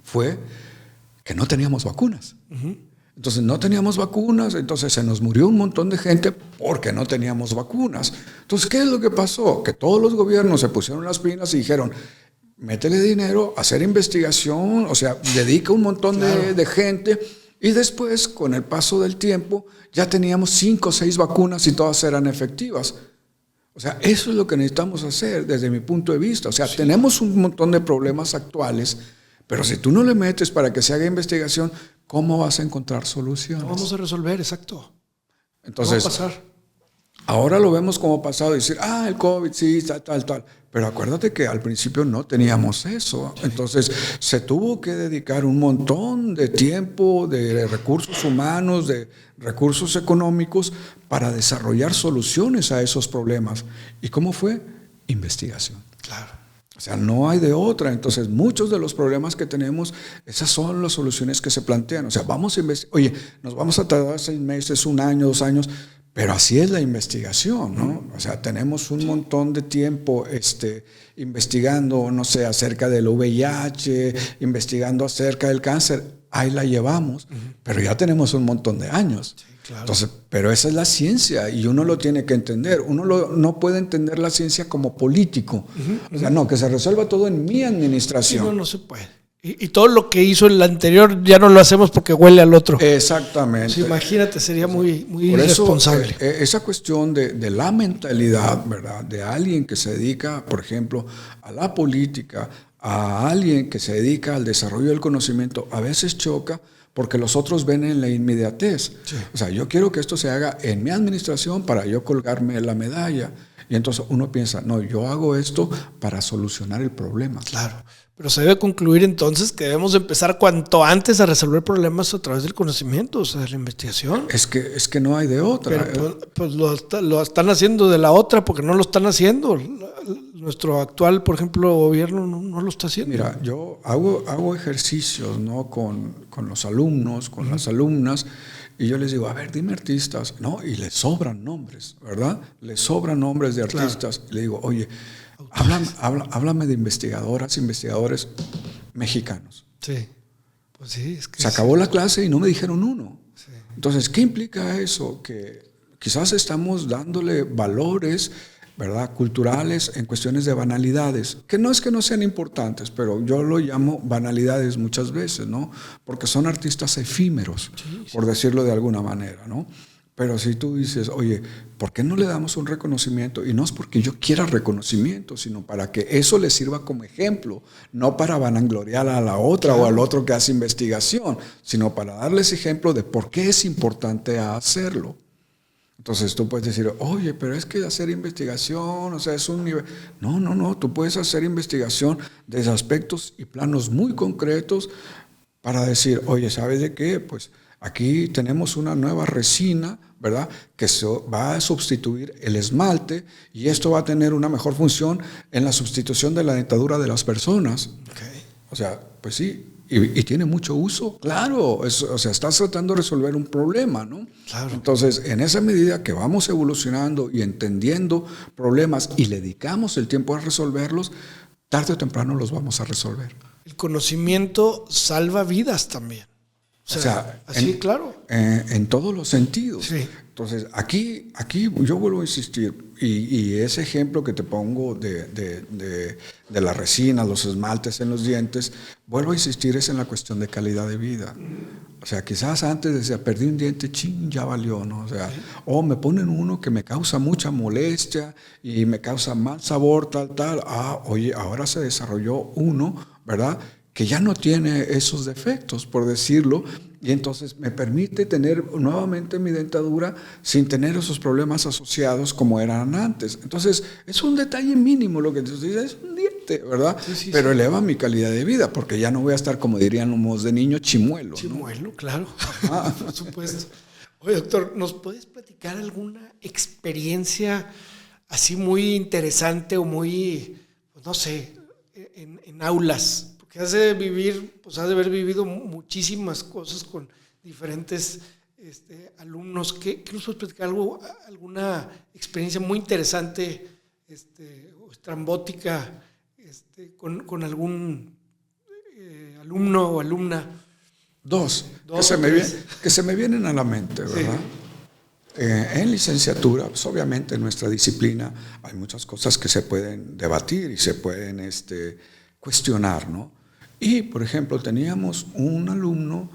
S1: fue que no teníamos vacunas. Uh-huh. Entonces no teníamos vacunas, entonces se nos murió un montón de gente porque no teníamos vacunas. Entonces, ¿qué es lo que pasó? Que todos los gobiernos se pusieron las pilas y dijeron, métele dinero, hacer investigación, o sea, dedica un montón de gente. Y después, con el paso del tiempo, ya teníamos 5 o 6 vacunas y todas eran efectivas. O sea, eso es lo que necesitamos hacer desde mi punto de vista. O sea, tenemos un montón de problemas actuales, pero si tú no le metes para que se haga investigación, ¿cómo vas a encontrar soluciones?
S5: No vamos a resolver, exacto.
S1: Entonces,
S5: ¿qué va a pasar?
S1: Ahora lo vemos como pasado y decir, el COVID, sí, tal. Pero acuérdate que al principio no teníamos eso. Entonces se tuvo que dedicar un montón de tiempo, de recursos humanos, de recursos económicos para desarrollar soluciones a esos problemas. ¿Y cómo fue? Investigación.
S5: Claro.
S1: O sea, no hay de otra. Entonces, muchos de los problemas que tenemos, esas son las soluciones que se plantean. O sea, vamos a investigar. Oye, nos vamos a tardar 6 meses, 1 año, 2 años. Pero así es la investigación, ¿no? O sea, tenemos un montón de tiempo investigando, no sé, acerca del VIH, investigando acerca del cáncer. Ahí la llevamos, pero ya tenemos un montón de años. Sí, claro. Entonces, pero esa es la ciencia y uno lo tiene que entender. Uno no puede entender la ciencia como político. O sea, no, que se resuelva todo en mi administración.
S5: Sí, no se puede. Y todo lo que hizo el anterior ya no lo hacemos porque huele al otro.
S1: Exactamente.
S5: Pues imagínate, sería muy irresponsable.
S1: Esa cuestión de la mentalidad, ¿verdad? De alguien que se dedica, por ejemplo, a la política, a alguien que se dedica al desarrollo del conocimiento, a veces choca porque los otros ven en la inmediatez. Sí. O sea, yo quiero que esto se haga en mi administración para yo colgarme la medalla. Y entonces uno piensa, no, yo hago esto para solucionar el problema.
S5: Claro. Pero se debe concluir entonces que debemos empezar cuanto antes a resolver problemas a través del conocimiento, o sea, de la investigación.
S1: Es que no hay de otra.
S5: Pero pues lo están haciendo de la otra porque no lo están haciendo. Nuestro actual, por ejemplo, gobierno no lo está haciendo.
S1: Mira, yo hago ejercicios, ¿no? con los alumnos, con las alumnas, y yo les digo, a ver, dime artistas, ¿no? Y les sobran nombres, ¿verdad? Les sobran nombres de artistas. Claro. Y le digo, oye, háblame de investigadores mexicanos.
S5: Sí. Pues sí, es que
S1: se acabó la clase y no me dijeron uno. Sí. Entonces, ¿qué implica eso? Que quizás estamos dándole valores, ¿verdad?, culturales en cuestiones de banalidades, que no es que no sean importantes, pero yo lo llamo banalidades muchas veces, ¿no? Porque son artistas efímeros, por decirlo de alguna manera, ¿no? Pero si tú dices, oye, ¿por qué no le damos un reconocimiento? Y no es porque yo quiera reconocimiento, sino para que eso le sirva como ejemplo, no para vanagloriar a la otra o al otro que hace investigación, sino para darles ejemplo de por qué es importante hacerlo. Entonces tú puedes decir, oye, pero es que hacer investigación, o sea, es un nivel... No, tú puedes hacer investigación desde aspectos y planos muy concretos para decir, oye, ¿sabes de qué? Pues aquí tenemos una nueva resina, ¿verdad?, que va a sustituir el esmalte y esto va a tener una mejor función en la sustitución de la dentadura de las personas. Okay. O sea, pues sí. Y tiene mucho uso, claro, o sea, estás tratando de resolver un problema, ¿no? Claro. Entonces, en esa medida que vamos evolucionando y entendiendo problemas y le dedicamos el tiempo a resolverlos, tarde o temprano los vamos a resolver.
S5: El conocimiento salva vidas también. O O
S1: sea,
S5: así, claro.
S1: En todos los sentidos.
S5: Sí.
S1: Entonces, aquí yo vuelvo a insistir, y ese ejemplo que te pongo de la resina, los esmaltes en los dientes, vuelvo a insistir, es en la cuestión de calidad de vida. O sea, quizás antes decía, perdí un diente, ching, ya valió, ¿no? O sea, o me ponen uno que me causa mucha molestia y me causa mal sabor, tal. Oye, ahora se desarrolló uno, ¿verdad?, que ya no tiene esos defectos, por decirlo, y entonces me permite tener nuevamente mi dentadura sin tener esos problemas asociados como eran antes. Entonces, es un detalle mínimo lo que te dice, es un diente, ¿verdad? Sí, pero eleva mi calidad de vida, porque ya no voy a estar, como dirían los de niño, chimuelo.
S5: Chimuelo, ¿no? Claro, por supuesto. Oye, doctor, ¿nos puedes platicar alguna experiencia así muy interesante o muy, pues no sé, en aulas? Que has de vivir, pues has de haber vivido muchísimas cosas con diferentes alumnos. ¿Qué nos puedes platicar alguna experiencia muy interesante o estrambótica con algún alumno o alumna?
S1: Dos que se me vienen a la mente, ¿verdad? Sí. En licenciatura, pues obviamente en nuestra disciplina hay muchas cosas que se pueden debatir y se pueden cuestionar, ¿no? Y, por ejemplo, teníamos un alumno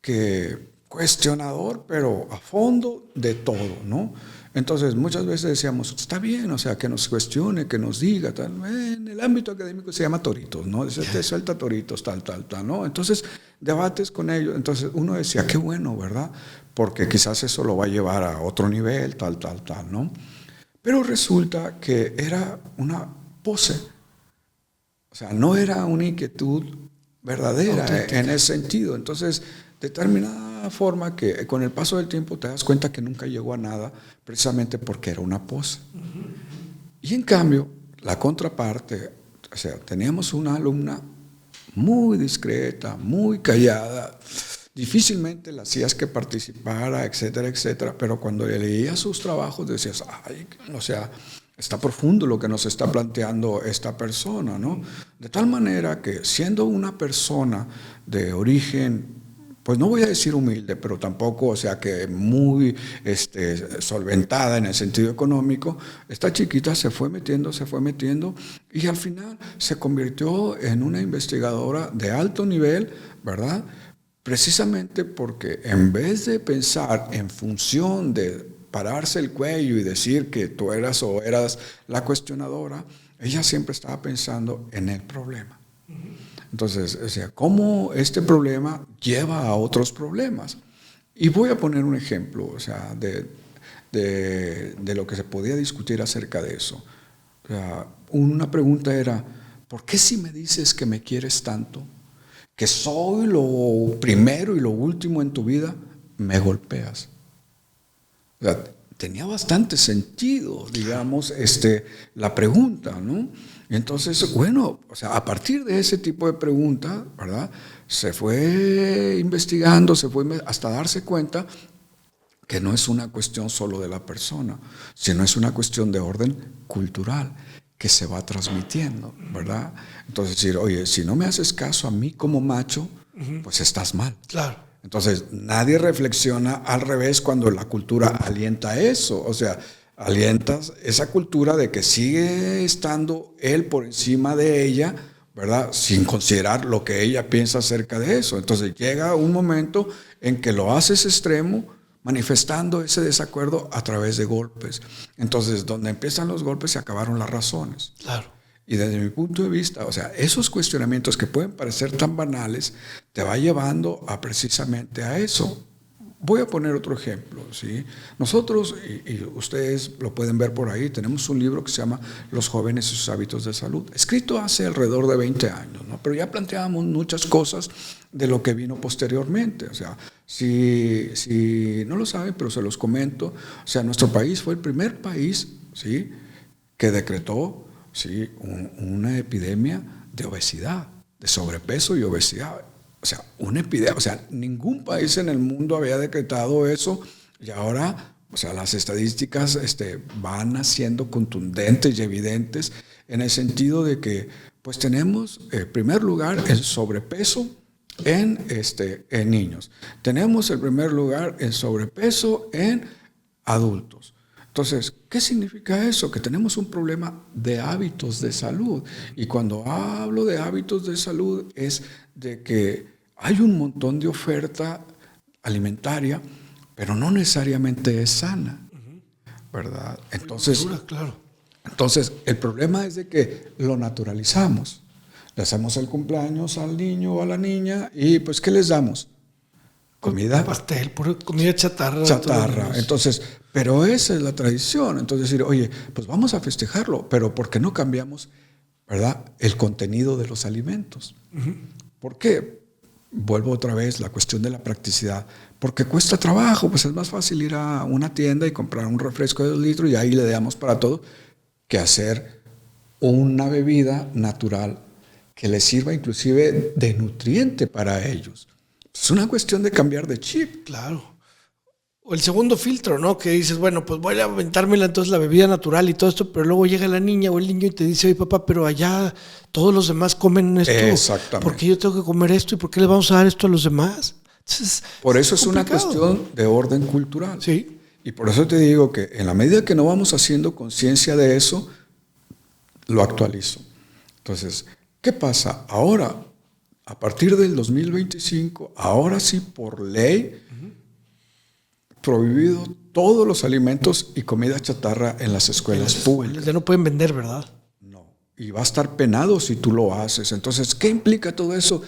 S1: que cuestionador, pero a fondo de todo, ¿no? Entonces, muchas veces decíamos, está bien, o sea, que nos cuestione, que nos diga, tal. En el ámbito académico se llama toritos, ¿no? Te suelta toritos, tal, ¿no? Entonces, debates con ellos. Entonces, uno decía, qué bueno, ¿verdad? Porque quizás eso lo va a llevar a otro nivel, tal, ¿no? Pero resulta que era una pose. O sea, no era una inquietud verdadera en ese sentido. Entonces, de determinada forma que con el paso del tiempo te das cuenta que nunca llegó a nada, precisamente porque era una pose. Uh-huh. Y en cambio, la contraparte, o sea, teníamos una alumna muy discreta, muy callada, difícilmente la hacías que participara, etcétera, pero cuando le leías sus trabajos decías, ay, o sea, está profundo lo que nos está planteando esta persona, ¿no? De tal manera que siendo una persona de origen, pues no voy a decir humilde, pero tampoco, o sea, que muy solventada en el sentido económico, esta chiquita se fue metiendo y al final se convirtió en una investigadora de alto nivel, ¿verdad? Precisamente porque en vez de pensar en función de pararse el cuello y decir que tú eras o eras la cuestionadora, ella siempre estaba pensando en el problema. Entonces, o sea, cómo este problema lleva a otros problemas. Y voy a poner un ejemplo, o sea, de lo que se podía discutir acerca de eso. O sea, una pregunta era, ¿por qué si me dices que me quieres tanto, que soy lo primero y lo último en tu vida, me golpeas? O sea, tenía bastante sentido, digamos, la pregunta, ¿no? Y entonces, bueno, o sea, a partir de ese tipo de pregunta, ¿verdad? Se fue investigando, se fue hasta darse cuenta que no es una cuestión solo de la persona, sino es una cuestión de orden cultural que se va transmitiendo, ¿verdad? Entonces, decir, oye, si no me haces caso a mí como macho, pues estás mal.
S5: Claro.
S1: Entonces, nadie reflexiona al revés cuando la cultura alienta eso. O sea, alientas esa cultura de que sigue estando él por encima de ella, ¿verdad? Sin considerar lo que ella piensa acerca de eso. Entonces, llega un momento en que lo haces extremo, manifestando ese desacuerdo a través de golpes. Entonces, donde empiezan los golpes se acabaron las razones.
S5: Claro.
S1: Y desde mi punto de vista, o sea, esos cuestionamientos que pueden parecer tan banales, te va llevando a precisamente a eso. Voy a poner otro ejemplo, ¿sí? Nosotros, y ustedes lo pueden ver por ahí, tenemos un libro que se llama Los jóvenes y sus hábitos de salud, escrito hace alrededor de 20 años, ¿no? Pero ya planteábamos muchas cosas de lo que vino posteriormente. O sea, si no lo saben, pero se los comento, o sea, nuestro país fue el primer país, ¿sí?, que decretó, sí, una epidemia de obesidad, de sobrepeso y obesidad. O sea, una epidemia, o sea, ningún país en el mundo había decretado eso y ahora, o sea, las estadísticas van siendo contundentes y evidentes en el sentido de que, pues tenemos, en primer lugar, el sobrepeso en niños. Tenemos el primer lugar en sobrepeso en adultos. Entonces, ¿qué significa eso? Que tenemos un problema de hábitos de salud. Y cuando hablo de hábitos de salud es de que hay un montón de oferta alimentaria, pero no necesariamente es sana, ¿verdad? Entonces, entonces, el problema es de que lo naturalizamos. Le hacemos el cumpleaños al niño o a la niña y pues ¿qué les damos? Comida.
S5: Pastel, pura comida chatarra.
S1: Chatarra. Entonces, pero esa es la tradición. Entonces decir, oye, pues vamos a festejarlo, pero ¿por qué no cambiamos, verdad, el contenido de los alimentos? ¿Por qué? Vuelvo otra vez la cuestión de la practicidad. Porque cuesta trabajo, pues es más fácil ir a una tienda y comprar un refresco de 2 litros y ahí le damos para todo, que hacer una bebida natural que les sirva inclusive de nutriente para ellos. Es una cuestión de cambiar de chip.
S5: Claro. O el segundo filtro, ¿no? Que dices, bueno, pues voy a aventármela entonces la bebida natural y todo esto, pero luego llega la niña o el niño y te dice, oye papá, pero allá todos los demás comen esto.
S1: Exactamente.
S5: ¿Por qué yo tengo que comer esto y por qué le vamos a dar esto a los demás? Entonces,
S1: por eso es una cuestión de orden cultural.
S5: Sí.
S1: Y por eso te digo que en la medida que no vamos haciendo conciencia de eso, lo actualizo. Entonces, ¿qué pasa? Ahora, a partir del 2025, ahora sí por ley, prohibido todos los alimentos y comida chatarra en las escuelas públicas.
S5: Ya no pueden vender, ¿verdad?
S1: No. Y va a estar penado si tú lo haces. Entonces, ¿qué implica todo eso?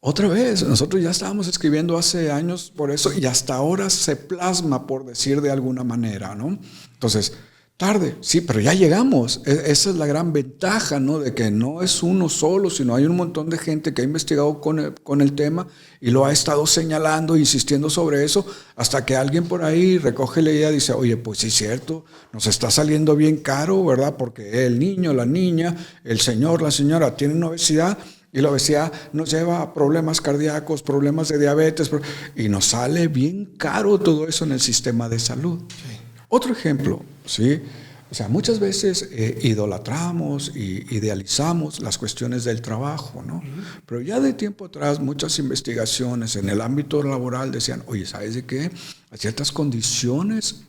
S1: Otra vez, nosotros ya estábamos escribiendo hace años por eso y hasta ahora se plasma, por decir de alguna manera, ¿no? Entonces, tarde, sí, pero ya llegamos. Esa es la gran ventaja, ¿no? De que no es uno solo, sino hay un montón de gente que ha investigado con el tema y lo ha estado señalando, insistiendo sobre eso, hasta que alguien por ahí recoge la idea y dice, oye, pues sí es cierto, nos está saliendo bien caro, ¿verdad? Porque el niño, la niña, el señor, la señora tienen obesidad y la obesidad nos lleva a problemas cardíacos, problemas de diabetes, y nos sale bien caro todo eso en el sistema de salud. Sí. Otro ejemplo, ¿sí? O sea, muchas veces idolatramos y idealizamos las cuestiones del trabajo, ¿no? Pero ya de tiempo atrás muchas investigaciones en el ámbito laboral decían, oye, ¿sabes de qué? Hay ciertas condiciones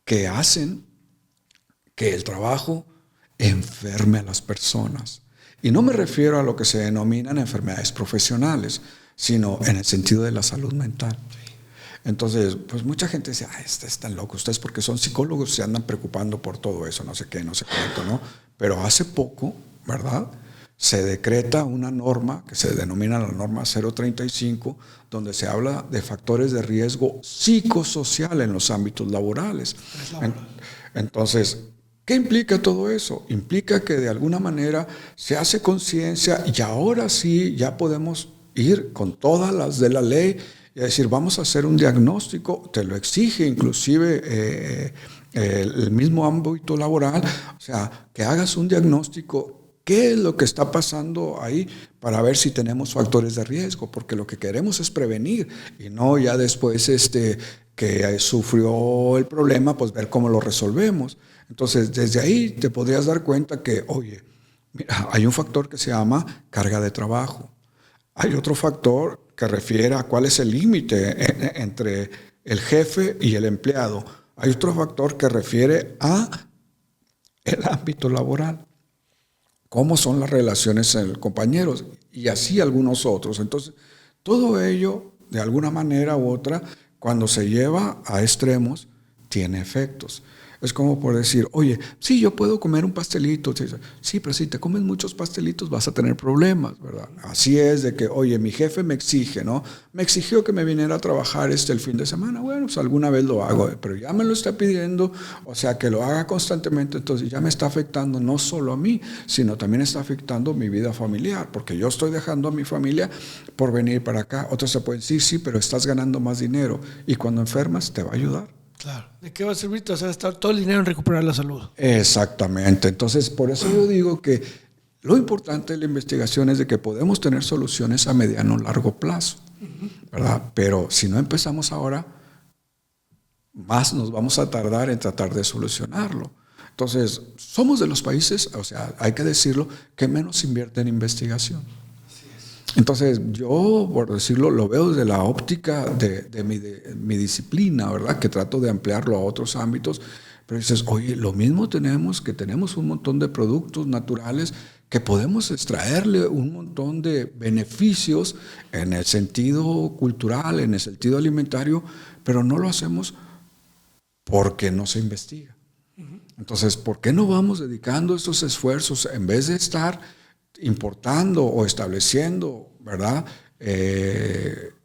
S1: que hacen que el trabajo enferme a las personas. Y no me refiero a lo que se denominan enfermedades profesionales, sino en el sentido de la salud mental. Entonces, pues mucha gente dice, están locos ustedes porque son psicólogos, se andan preocupando por todo eso, no sé qué, no sé cuánto, ¿no? Pero hace poco, ¿verdad?, se decreta una norma que se denomina la norma 035, donde se habla de factores de riesgo psicosocial en los ámbitos laborales. Entonces, ¿qué implica todo eso? Implica que de alguna manera se hace conciencia y ahora sí ya podemos ir con todas las de la ley y decir, vamos a hacer un diagnóstico, te lo exige inclusive el mismo ámbito laboral, o sea, que hagas un diagnóstico, qué es lo que está pasando ahí para ver si tenemos factores de riesgo, porque lo que queremos es prevenir y no ya después que sufrió el problema, pues ver cómo lo resolvemos. Entonces, desde ahí te podrías dar cuenta que, oye, mira, hay un factor que se llama carga de trabajo. Hay otro factor que refiere a cuál es el límite entre el jefe y el empleado. Hay otro factor que refiere a el ámbito laboral. Cómo son las relaciones entre compañeros y así algunos otros. Entonces, todo ello, de alguna manera u otra, cuando se lleva a extremos, tiene efectos. Es como por decir, oye, sí, yo puedo comer un pastelito. Sí, pero si te comes muchos pastelitos vas a tener problemas, ¿verdad? Así es de que, oye, mi jefe me exige, ¿no? Me exigió que me viniera a trabajar el fin de semana. Bueno, pues alguna vez lo hago, pero ya me lo está pidiendo, o sea, que lo haga constantemente. Entonces ya me está afectando no solo a mí, sino también está afectando mi vida familiar, porque yo estoy dejando a mi familia por venir para acá. Otros se pueden decir, sí, pero estás ganando más dinero y cuando enfermas te va a ayudar.
S5: Claro. ¿De qué va a servir? O sea, estar todo el dinero en recuperar la salud.
S1: Exactamente. Entonces, por eso yo digo que lo importante de la investigación es de que podemos tener soluciones a mediano o largo plazo, ¿verdad? Pero si no empezamos ahora, más nos vamos a tardar en tratar de solucionarlo. Entonces, somos de los países, o sea, hay que decirlo, que menos invierte en investigación. Entonces, yo, por decirlo, lo veo desde la óptica de mi disciplina, ¿verdad? Que trato de ampliarlo a otros ámbitos. Pero dices, oye, lo mismo tenemos un montón de productos naturales que podemos extraerle un montón de beneficios en el sentido cultural, en el sentido alimentario, pero no lo hacemos porque no se investiga. Entonces, ¿por qué no vamos dedicando estos esfuerzos en vez de estar importando o estableciendo, ¿verdad?,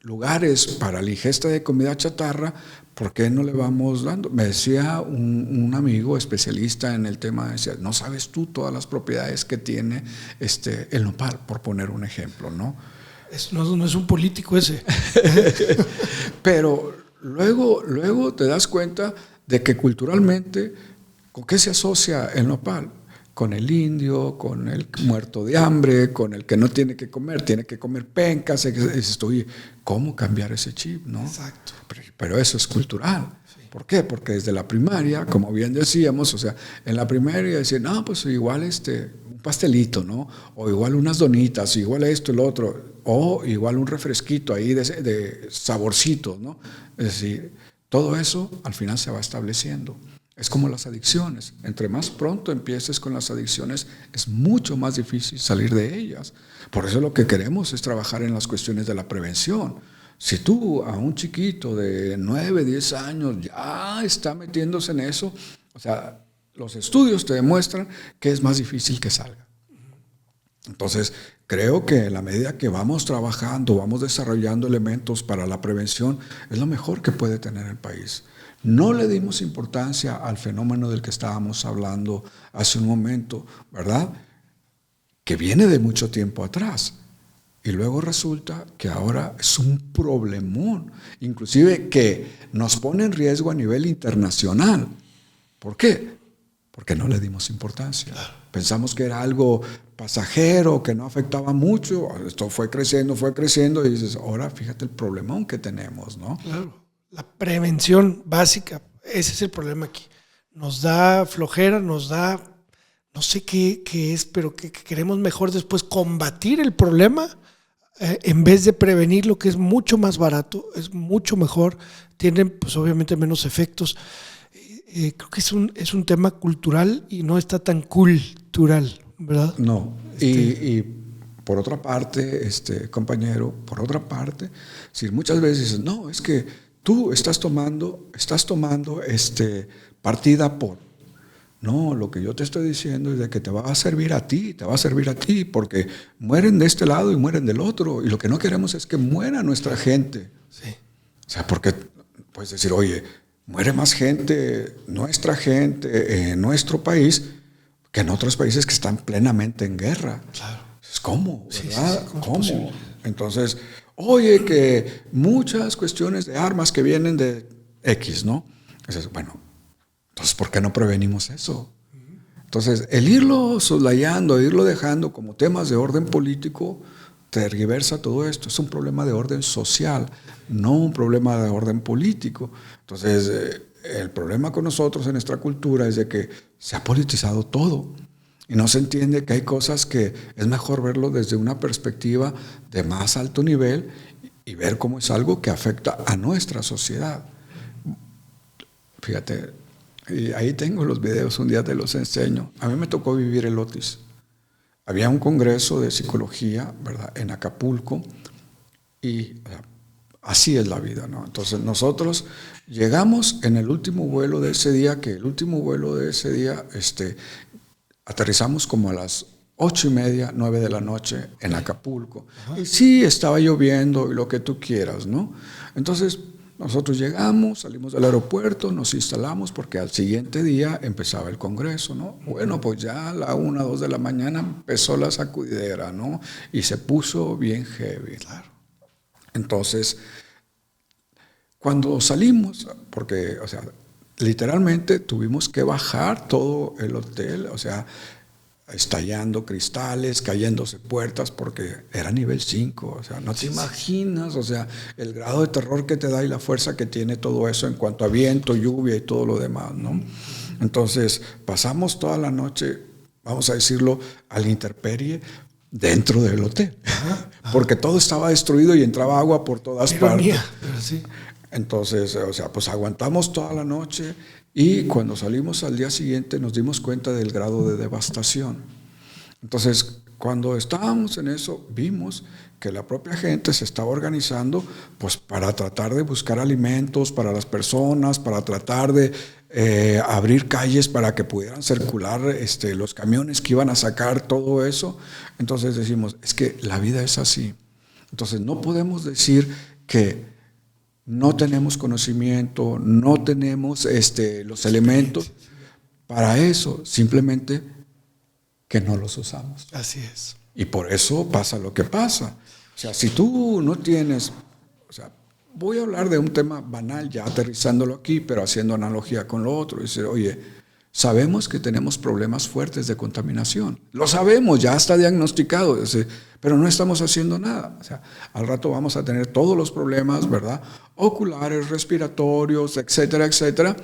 S1: lugares para la ingesta de comida chatarra? ¿Por qué no le vamos dando? Me decía un amigo especialista en el tema, decía, no sabes tú todas las propiedades que tiene el nopal, por poner un ejemplo, ¿no?
S5: No es un político ese.
S1: Pero luego te das cuenta de que culturalmente, ¿con qué se asocia el nopal? Con el indio, con el muerto de hambre, con el que no tiene que comer pencas. Y dices, oye, ¿cómo cambiar ese chip? ¿No?
S5: Exacto.
S1: Pero eso es cultural. Sí. ¿Por qué? Porque desde la primaria, como bien decíamos, o sea, en la primaria decían, no, pues igual un pastelito, ¿no? O igual unas donitas, igual esto y lo otro, o igual un refresquito ahí de saborcitos, ¿no? Es decir, todo eso al final se va estableciendo. Es como las adicciones. Entre más pronto empieces con las adicciones, es mucho más difícil salir de ellas. Por eso lo que queremos es trabajar en las cuestiones de la prevención. Si tú a un chiquito de 9, 10 años ya está metiéndose en eso, o sea, los estudios te demuestran que es más difícil que salga. Entonces, creo que en la medida que vamos trabajando, vamos desarrollando elementos para la prevención, es lo mejor que puede tener el país. No le dimos importancia al fenómeno del que estábamos hablando hace un momento, ¿verdad? Que viene de mucho tiempo atrás. Y luego resulta que ahora es un problemón, inclusive que nos pone en riesgo a nivel internacional. ¿Por qué? Porque no le dimos importancia. Pensamos que era algo pasajero, que no afectaba mucho. Esto fue creciendo y dices, ahora fíjate el problemón que tenemos, ¿no?
S5: Claro. La prevención básica, ese es el problema aquí. Nos da flojera, nos da, no sé qué es, pero que queremos mejor después combatir el problema en vez de prevenir, lo que es mucho más barato, es mucho mejor, tienen pues obviamente menos efectos. Creo que es un tema cultural y no está tan cultural, ¿verdad?
S1: No, y por otra parte, compañero, si muchas veces dices, no, es que tú estás tomando partida por. No, lo que yo te estoy diciendo es de que te va a servir a ti, porque mueren de este lado y mueren del otro, y lo que no queremos es que muera nuestra gente.
S5: Sí.
S1: O sea, porque puedes decir, oye, muere más gente, nuestra gente, en nuestro país, que en otros países que están plenamente en guerra.
S5: Claro.
S1: ¿Cómo? ¿Verdad?
S5: Sí, ¿cómo?
S1: Entonces, oye, que muchas cuestiones de armas que vienen de X, ¿no? Entonces, bueno, entonces, ¿por qué no prevenimos eso? Entonces, el irlo soslayando, irlo dejando como temas de orden político, tergiversa todo esto. Es un problema de orden social, no un problema de orden político. Entonces, el problema con nosotros en nuestra cultura es de que se ha politizado todo. Y no se entiende que hay cosas que es mejor verlo desde una perspectiva de más alto nivel y ver cómo es algo que afecta a nuestra sociedad. Fíjate, y ahí tengo los videos, un día te los enseño. A mí me tocó vivir el Otis. Había un congreso de psicología, ¿verdad?, en Acapulco, y así es la vida, ¿no? Entonces nosotros llegamos en el último vuelo de ese día, aterrizamos como a las 8:30, 9 de la noche en Acapulco. Ajá. Y sí, estaba lloviendo y lo que tú quieras, ¿no? Entonces, nosotros llegamos, salimos del aeropuerto, nos instalamos porque al siguiente día empezaba el congreso, ¿no? Bueno, pues ya a la 1, 2 de la mañana empezó la sacudidera, ¿no? Y se puso bien heavy. Claro. Entonces, cuando salimos, porque, o sea, literalmente tuvimos que bajar todo el hotel, o sea, estallando cristales, cayéndose puertas, porque era nivel 5, o sea, no te imaginas, o sea, el grado de terror que te da y la fuerza que tiene todo eso en cuanto a viento, lluvia y todo lo demás, ¿no? Entonces, pasamos toda la noche, vamos a decirlo, a la intemperie, dentro del hotel, porque todo estaba destruido y entraba agua por todas partes.
S5: Pero sí.
S1: Entonces, o sea, pues aguantamos toda la noche y cuando salimos al día siguiente nos dimos cuenta del grado de devastación. Entonces, cuando estábamos en eso, vimos que la propia gente se estaba organizando pues para tratar de buscar alimentos para las personas, para tratar de abrir calles para que pudieran circular los camiones que iban a sacar todo eso. Entonces decimos, es que la vida es así. Entonces no podemos decir que no tenemos conocimiento, no tenemos los elementos para eso, simplemente que no los usamos.
S5: Así es.
S1: Y por eso pasa lo que pasa. O sea, si tú no tienes, o sea, voy a hablar de un tema banal, ya aterrizándolo aquí, pero haciendo analogía con lo otro. Decir, oye, sabemos que tenemos problemas fuertes de contaminación. Lo sabemos, ya está diagnosticado, pero no estamos haciendo nada. O sea, al rato vamos a tener todos los problemas, ¿verdad? Oculares, respiratorios, etcétera, etcétera.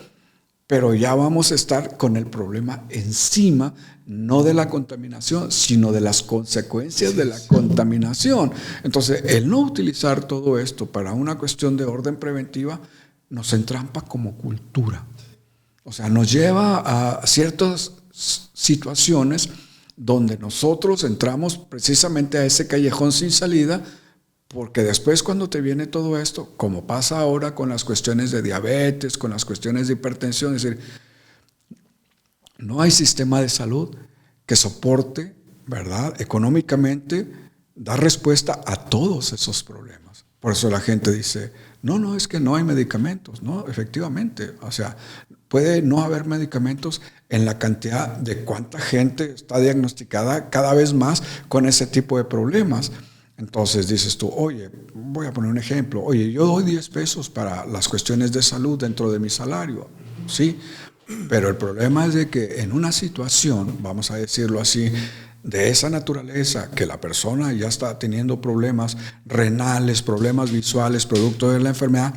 S1: Pero ya vamos a estar con el problema encima, no de la contaminación, sino de las consecuencias de la contaminación. Entonces, el no utilizar todo esto para una cuestión de orden preventiva nos entrampa como cultura. O sea, nos lleva a ciertas situaciones donde nosotros entramos precisamente a ese callejón sin salida, porque después cuando te viene todo esto, como pasa ahora con las cuestiones de diabetes, con las cuestiones de hipertensión, es decir, no hay sistema de salud que soporte, ¿verdad?, económicamente, dar respuesta a todos esos problemas. Por eso la gente dice, no, es que no hay medicamentos. No, efectivamente, o sea, puede no haber medicamentos en la cantidad de cuánta gente está diagnosticada cada vez más con ese tipo de problemas. Entonces dices tú, oye, voy a poner un ejemplo, oye, yo doy 10 pesos para las cuestiones de salud dentro de mi salario, ¿sí? Pero el problema es de que en una situación, vamos a decirlo así, de esa naturaleza, que la persona ya está teniendo problemas renales, problemas visuales, producto de la enfermedad,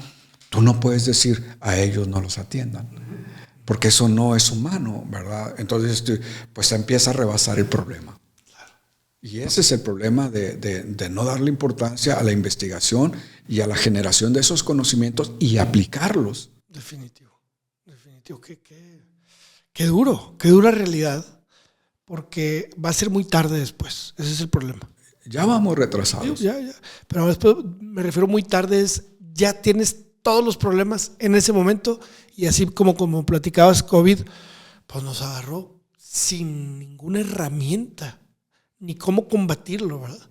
S1: tú no puedes decir a ellos no los atiendan, porque eso no es humano, ¿verdad? Entonces, pues empieza a rebasar el problema. Y ese es el problema de no darle importancia a la investigación y a la generación de esos conocimientos y aplicarlos.
S5: Definitivo. Qué dura realidad, porque va a ser muy tarde después. Ese es el problema.
S1: Ya vamos retrasados.
S5: Ya. Pero después me refiero muy tarde, ya tienes todos los problemas en ese momento y así como platicabas, COVID, pues nos agarró sin ninguna herramienta, ni cómo combatirlo, ¿verdad?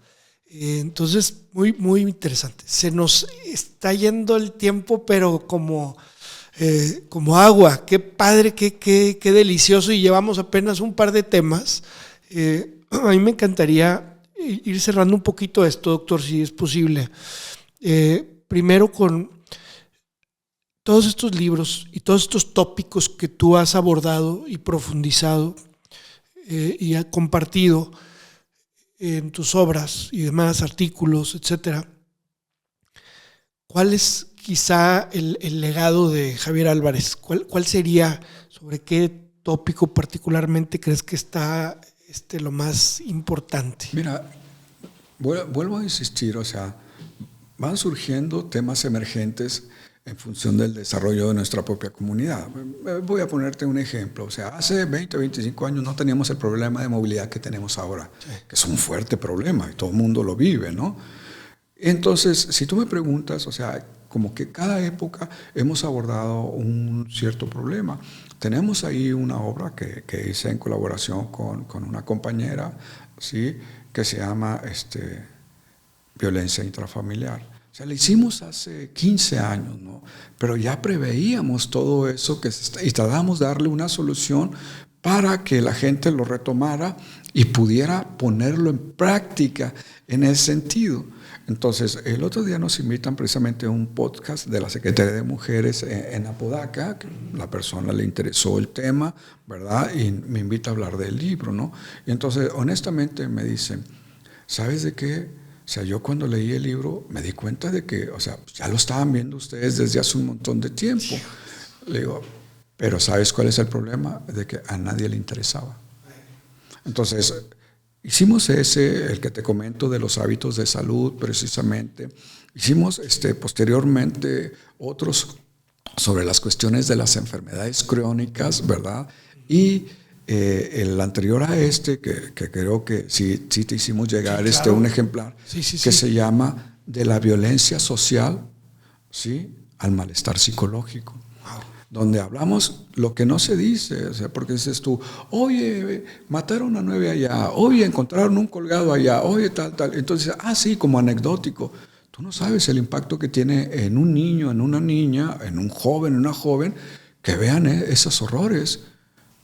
S5: Entonces, muy, muy interesante. Se nos está yendo el tiempo, pero como agua. Qué padre, qué delicioso. Y llevamos apenas un par de temas. A mí me encantaría ir cerrando un poquito esto, doctor, si es posible. Primero con todos estos libros y todos estos tópicos que tú has abordado y profundizado y has compartido en tus obras y demás, artículos, etcétera. ¿Cuál es quizá el legado de Javier Álvarez? ¿Cuál sería, sobre qué tópico particularmente crees que está lo más importante?
S1: Mira, vuelvo a insistir, o sea, van surgiendo temas emergentes en función del desarrollo de nuestra propia comunidad. Voy a ponerte un ejemplo. O sea, hace 20, 25 años no teníamos el problema de movilidad que tenemos ahora, sí, que es un fuerte problema y todo el mundo lo vive, ¿no? Entonces, si tú me preguntas, o sea, como que cada época hemos abordado un cierto problema. Tenemos ahí una obra que hice en colaboración con una compañera, ¿sí?, que se llama Violencia Intrafamiliar. O sea, lo hicimos hace 15 años, ¿no? Pero ya preveíamos todo eso y tratamos de darle una solución para que la gente lo retomara y pudiera ponerlo en práctica en ese sentido. Entonces, el otro día nos invitan precisamente a un podcast de la Secretaría de Mujeres en Apodaca, que a la persona le interesó el tema, ¿verdad? Y me invita a hablar del libro, ¿no? Y entonces, honestamente, me dicen, ¿sabes de qué? O sea, yo cuando leí el libro me di cuenta de que, o sea, ya lo estaban viendo ustedes desde hace un montón de tiempo. Le digo, pero ¿sabes cuál es el problema? De que a nadie le interesaba. Entonces, Hicimos ese, el que te comento de los hábitos de salud, precisamente. Hicimos posteriormente otros sobre las cuestiones de las enfermedades crónicas, ¿verdad? Y el anterior a que creo que sí te hicimos llegar
S5: sí, claro.
S1: Un ejemplar, que se llama De la violencia social, ¿sí?, al malestar psicológico. Donde hablamos lo que no se dice, o sea, porque dices tú, oye, mataron a 9 allá, oye, encontraron un colgado allá, oye, tal. Entonces, sí, como anecdótico. Tú no sabes el impacto que tiene en un niño, en una niña, en un joven, en una joven, que vean esos horrores.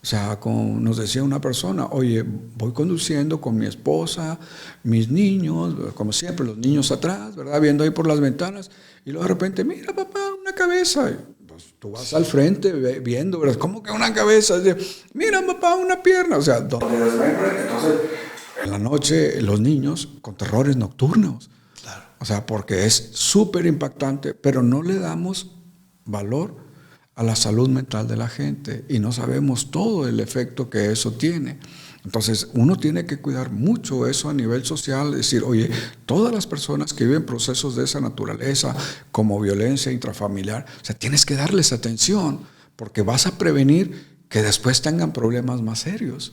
S1: O sea, como nos decía una persona, oye, voy conduciendo con mi esposa, mis niños, como siempre, los niños atrás, ¿verdad? Viendo ahí por las ventanas, y luego de repente, mira, papá, una cabeza. Pues tú vas al frente viendo, ¿verdad? ¿Cómo que una cabeza? Mira, papá, una pierna. O sea, donde entonces, en la noche, los niños con terrores nocturnos.
S5: Claro.
S1: O sea, porque es súper impactante, pero no le damos valor a la salud mental de la gente y no sabemos todo el efecto que eso tiene. Entonces, uno tiene que cuidar mucho eso a nivel social, decir, oye, todas las personas que viven procesos de esa naturaleza, como violencia intrafamiliar, o sea, tienes que darles atención, porque vas a prevenir que después tengan problemas más serios.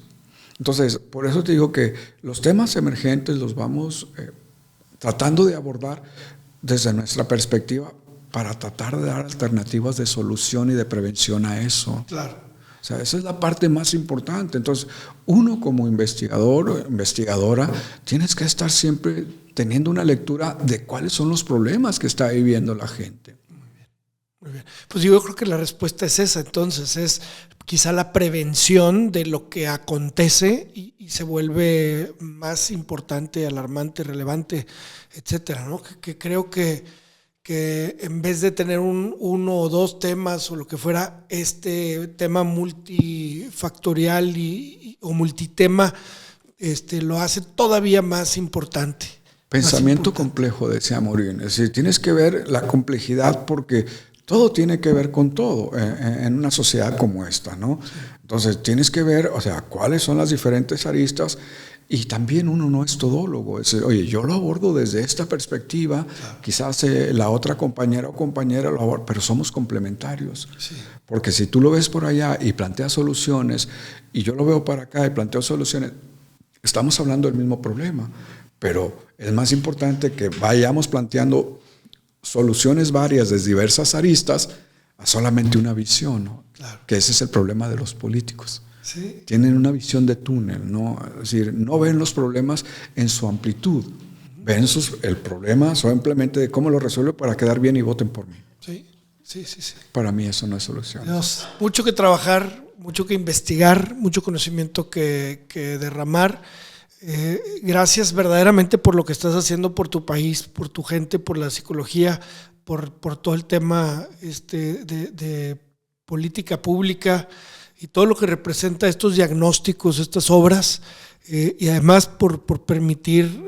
S1: Entonces, por eso te digo que los temas emergentes los vamos tratando de abordar desde nuestra perspectiva para tratar de dar alternativas de solución y de prevención a eso.
S5: Claro.
S1: O sea, esa es la parte más importante. Entonces, uno como investigador o investigadora, tienes que estar siempre teniendo una lectura de cuáles son los problemas que está viviendo la gente.
S5: Muy bien. Pues yo creo que la respuesta es esa, entonces, es quizá la prevención de lo que acontece y se vuelve más importante, alarmante, relevante, etcétera, ¿no? Que creo que en vez de tener uno o dos temas o lo que fuera, este tema multifactorial o multitema lo hace todavía más importante.
S1: Pensamiento complejo, decía Morín. Es decir, tienes que ver la complejidad porque todo tiene que ver con todo en una sociedad como esta, ¿no? Entonces tienes que ver, o sea, cuáles son las diferentes aristas. Y también uno no es todólogo, es decir, oye, yo lo abordo desde esta perspectiva, claro. Quizás la otra compañera o compañera lo aborda, pero somos complementarios. Sí. Porque si tú lo ves por allá y planteas soluciones, y yo lo veo para acá y planteo soluciones, estamos hablando del mismo problema, pero es más importante que vayamos planteando soluciones varias desde diversas aristas a solamente una visión, ¿no? Claro. Que ese es el problema de los políticos. Sí. Tienen una visión de túnel, ¿no? Es decir, no ven los problemas en su amplitud, ven el problema simplemente de cómo lo resuelvo para quedar bien y voten por mí.
S5: Sí.
S1: Para mí eso no es solución.
S5: Dios, mucho que trabajar, mucho que investigar, mucho conocimiento que derramar. Gracias verdaderamente por lo que estás haciendo por tu país, por tu gente, por la psicología, por todo el tema de política pública y todo lo que representa estos diagnósticos, estas obras, y además por permitir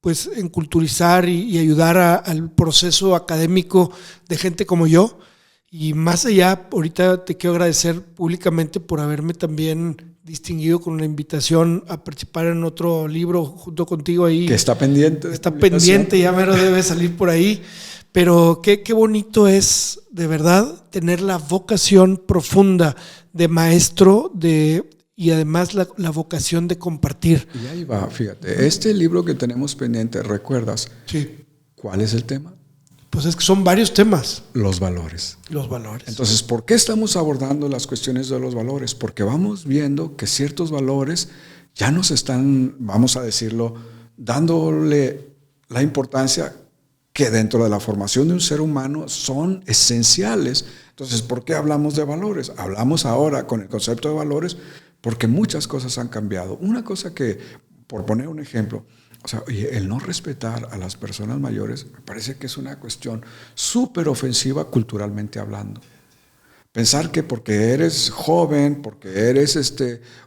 S5: pues enculturizar y ayudar al proceso académico de gente como yo. Y más allá, ahorita te quiero agradecer públicamente por haberme también distinguido con la invitación a participar en otro libro junto contigo ahí.
S1: Que está pendiente.
S5: Está pendiente, ya mero debe salir por ahí. Pero qué bonito es, de verdad, tener la vocación profunda de maestro y además la vocación de compartir.
S1: Y ahí va, fíjate, este libro que tenemos pendiente, ¿recuerdas?
S5: Sí.
S1: ¿Cuál es el tema?
S5: Pues es que son varios temas.
S1: Los valores.
S5: Los valores.
S1: Entonces, ¿por qué estamos abordando las cuestiones de los valores? Porque vamos viendo que ciertos valores ya nos están, vamos a decirlo, dándole la importancia que dentro de la formación de un ser humano son esenciales. Entonces, ¿por qué hablamos de valores? Hablamos ahora con el concepto de valores porque muchas cosas han cambiado. Una cosa que, por poner un ejemplo, o sea, oye, el no respetar a las personas mayores me parece que es una cuestión súper ofensiva culturalmente hablando. Pensar que porque eres joven, porque eres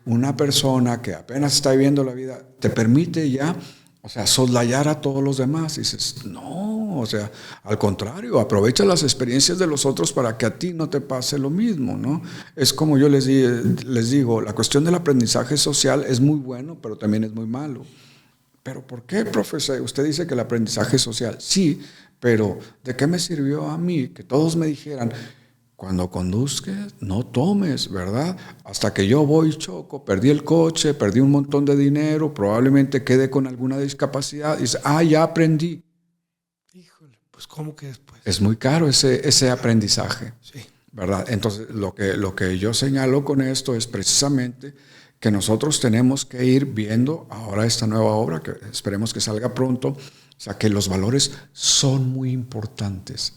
S1: una persona que apenas está viviendo la vida, te permite ya O sea, soslayar a todos los demás. Dices, no, o sea, al contrario, aprovecha las experiencias de los otros para que a ti no te pase lo mismo, ¿no? Es como yo les digo, la cuestión del aprendizaje social es muy bueno, pero también es muy malo. ¿Pero por qué, profesor? Usted dice que el aprendizaje social, sí, pero ¿de qué me sirvió a mí que todos me dijeran, cuando conduzcas, no tomes, ¿verdad? Hasta que yo voy y choco, perdí el coche, perdí un montón de dinero, probablemente quede con alguna discapacidad. Y dice, ya aprendí.
S5: Híjole, pues ¿cómo que después?
S1: Es muy caro ese aprendizaje,
S5: Sí.
S1: ¿verdad? Entonces, lo que yo señalo con esto es precisamente que nosotros tenemos que ir viendo ahora esta nueva obra, que esperemos que salga pronto, o sea, que los valores son muy importantes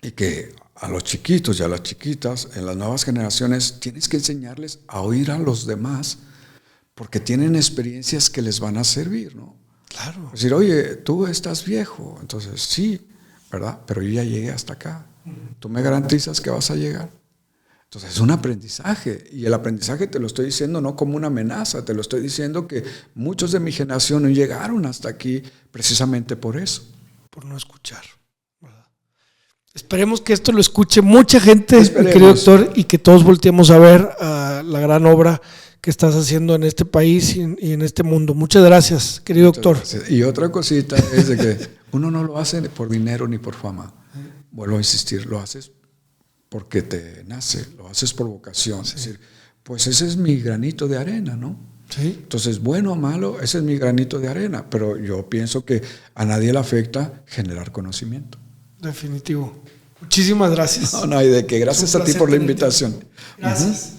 S1: y que a los chiquitos y a las chiquitas, en las nuevas generaciones, tienes que enseñarles a oír a los demás porque tienen experiencias que les van a servir, ¿no?
S5: Claro.
S1: Es decir, oye, tú estás viejo, entonces sí, ¿verdad? Pero yo ya llegué hasta acá. ¿Tú me garantizas que vas a llegar? Entonces es un aprendizaje, y el aprendizaje te lo estoy diciendo no como una amenaza, te lo estoy diciendo que muchos de mi generación no llegaron hasta aquí precisamente por eso.
S5: Por no escuchar. Esperemos que esto lo escuche mucha gente,
S1: Esperemos.
S5: querido doctor, y que todos volteemos a ver la gran obra que estás haciendo en este país y en este mundo. Muchas gracias, querido doctor.
S1: Gracias. Y otra cosita es de que uno no lo hace por dinero ni por fama. Vuelvo a insistir, lo haces porque te nace, lo haces por vocación. Sí. Es decir, pues ese es mi granito de arena, ¿no?
S5: Sí.
S1: Entonces, bueno o malo, ese es mi granito de arena, pero yo pienso que a nadie le afecta generar conocimiento.
S5: Definitivo. Muchísimas gracias.
S1: No hay de qué. Gracias a ti por la invitación.
S5: Gracias.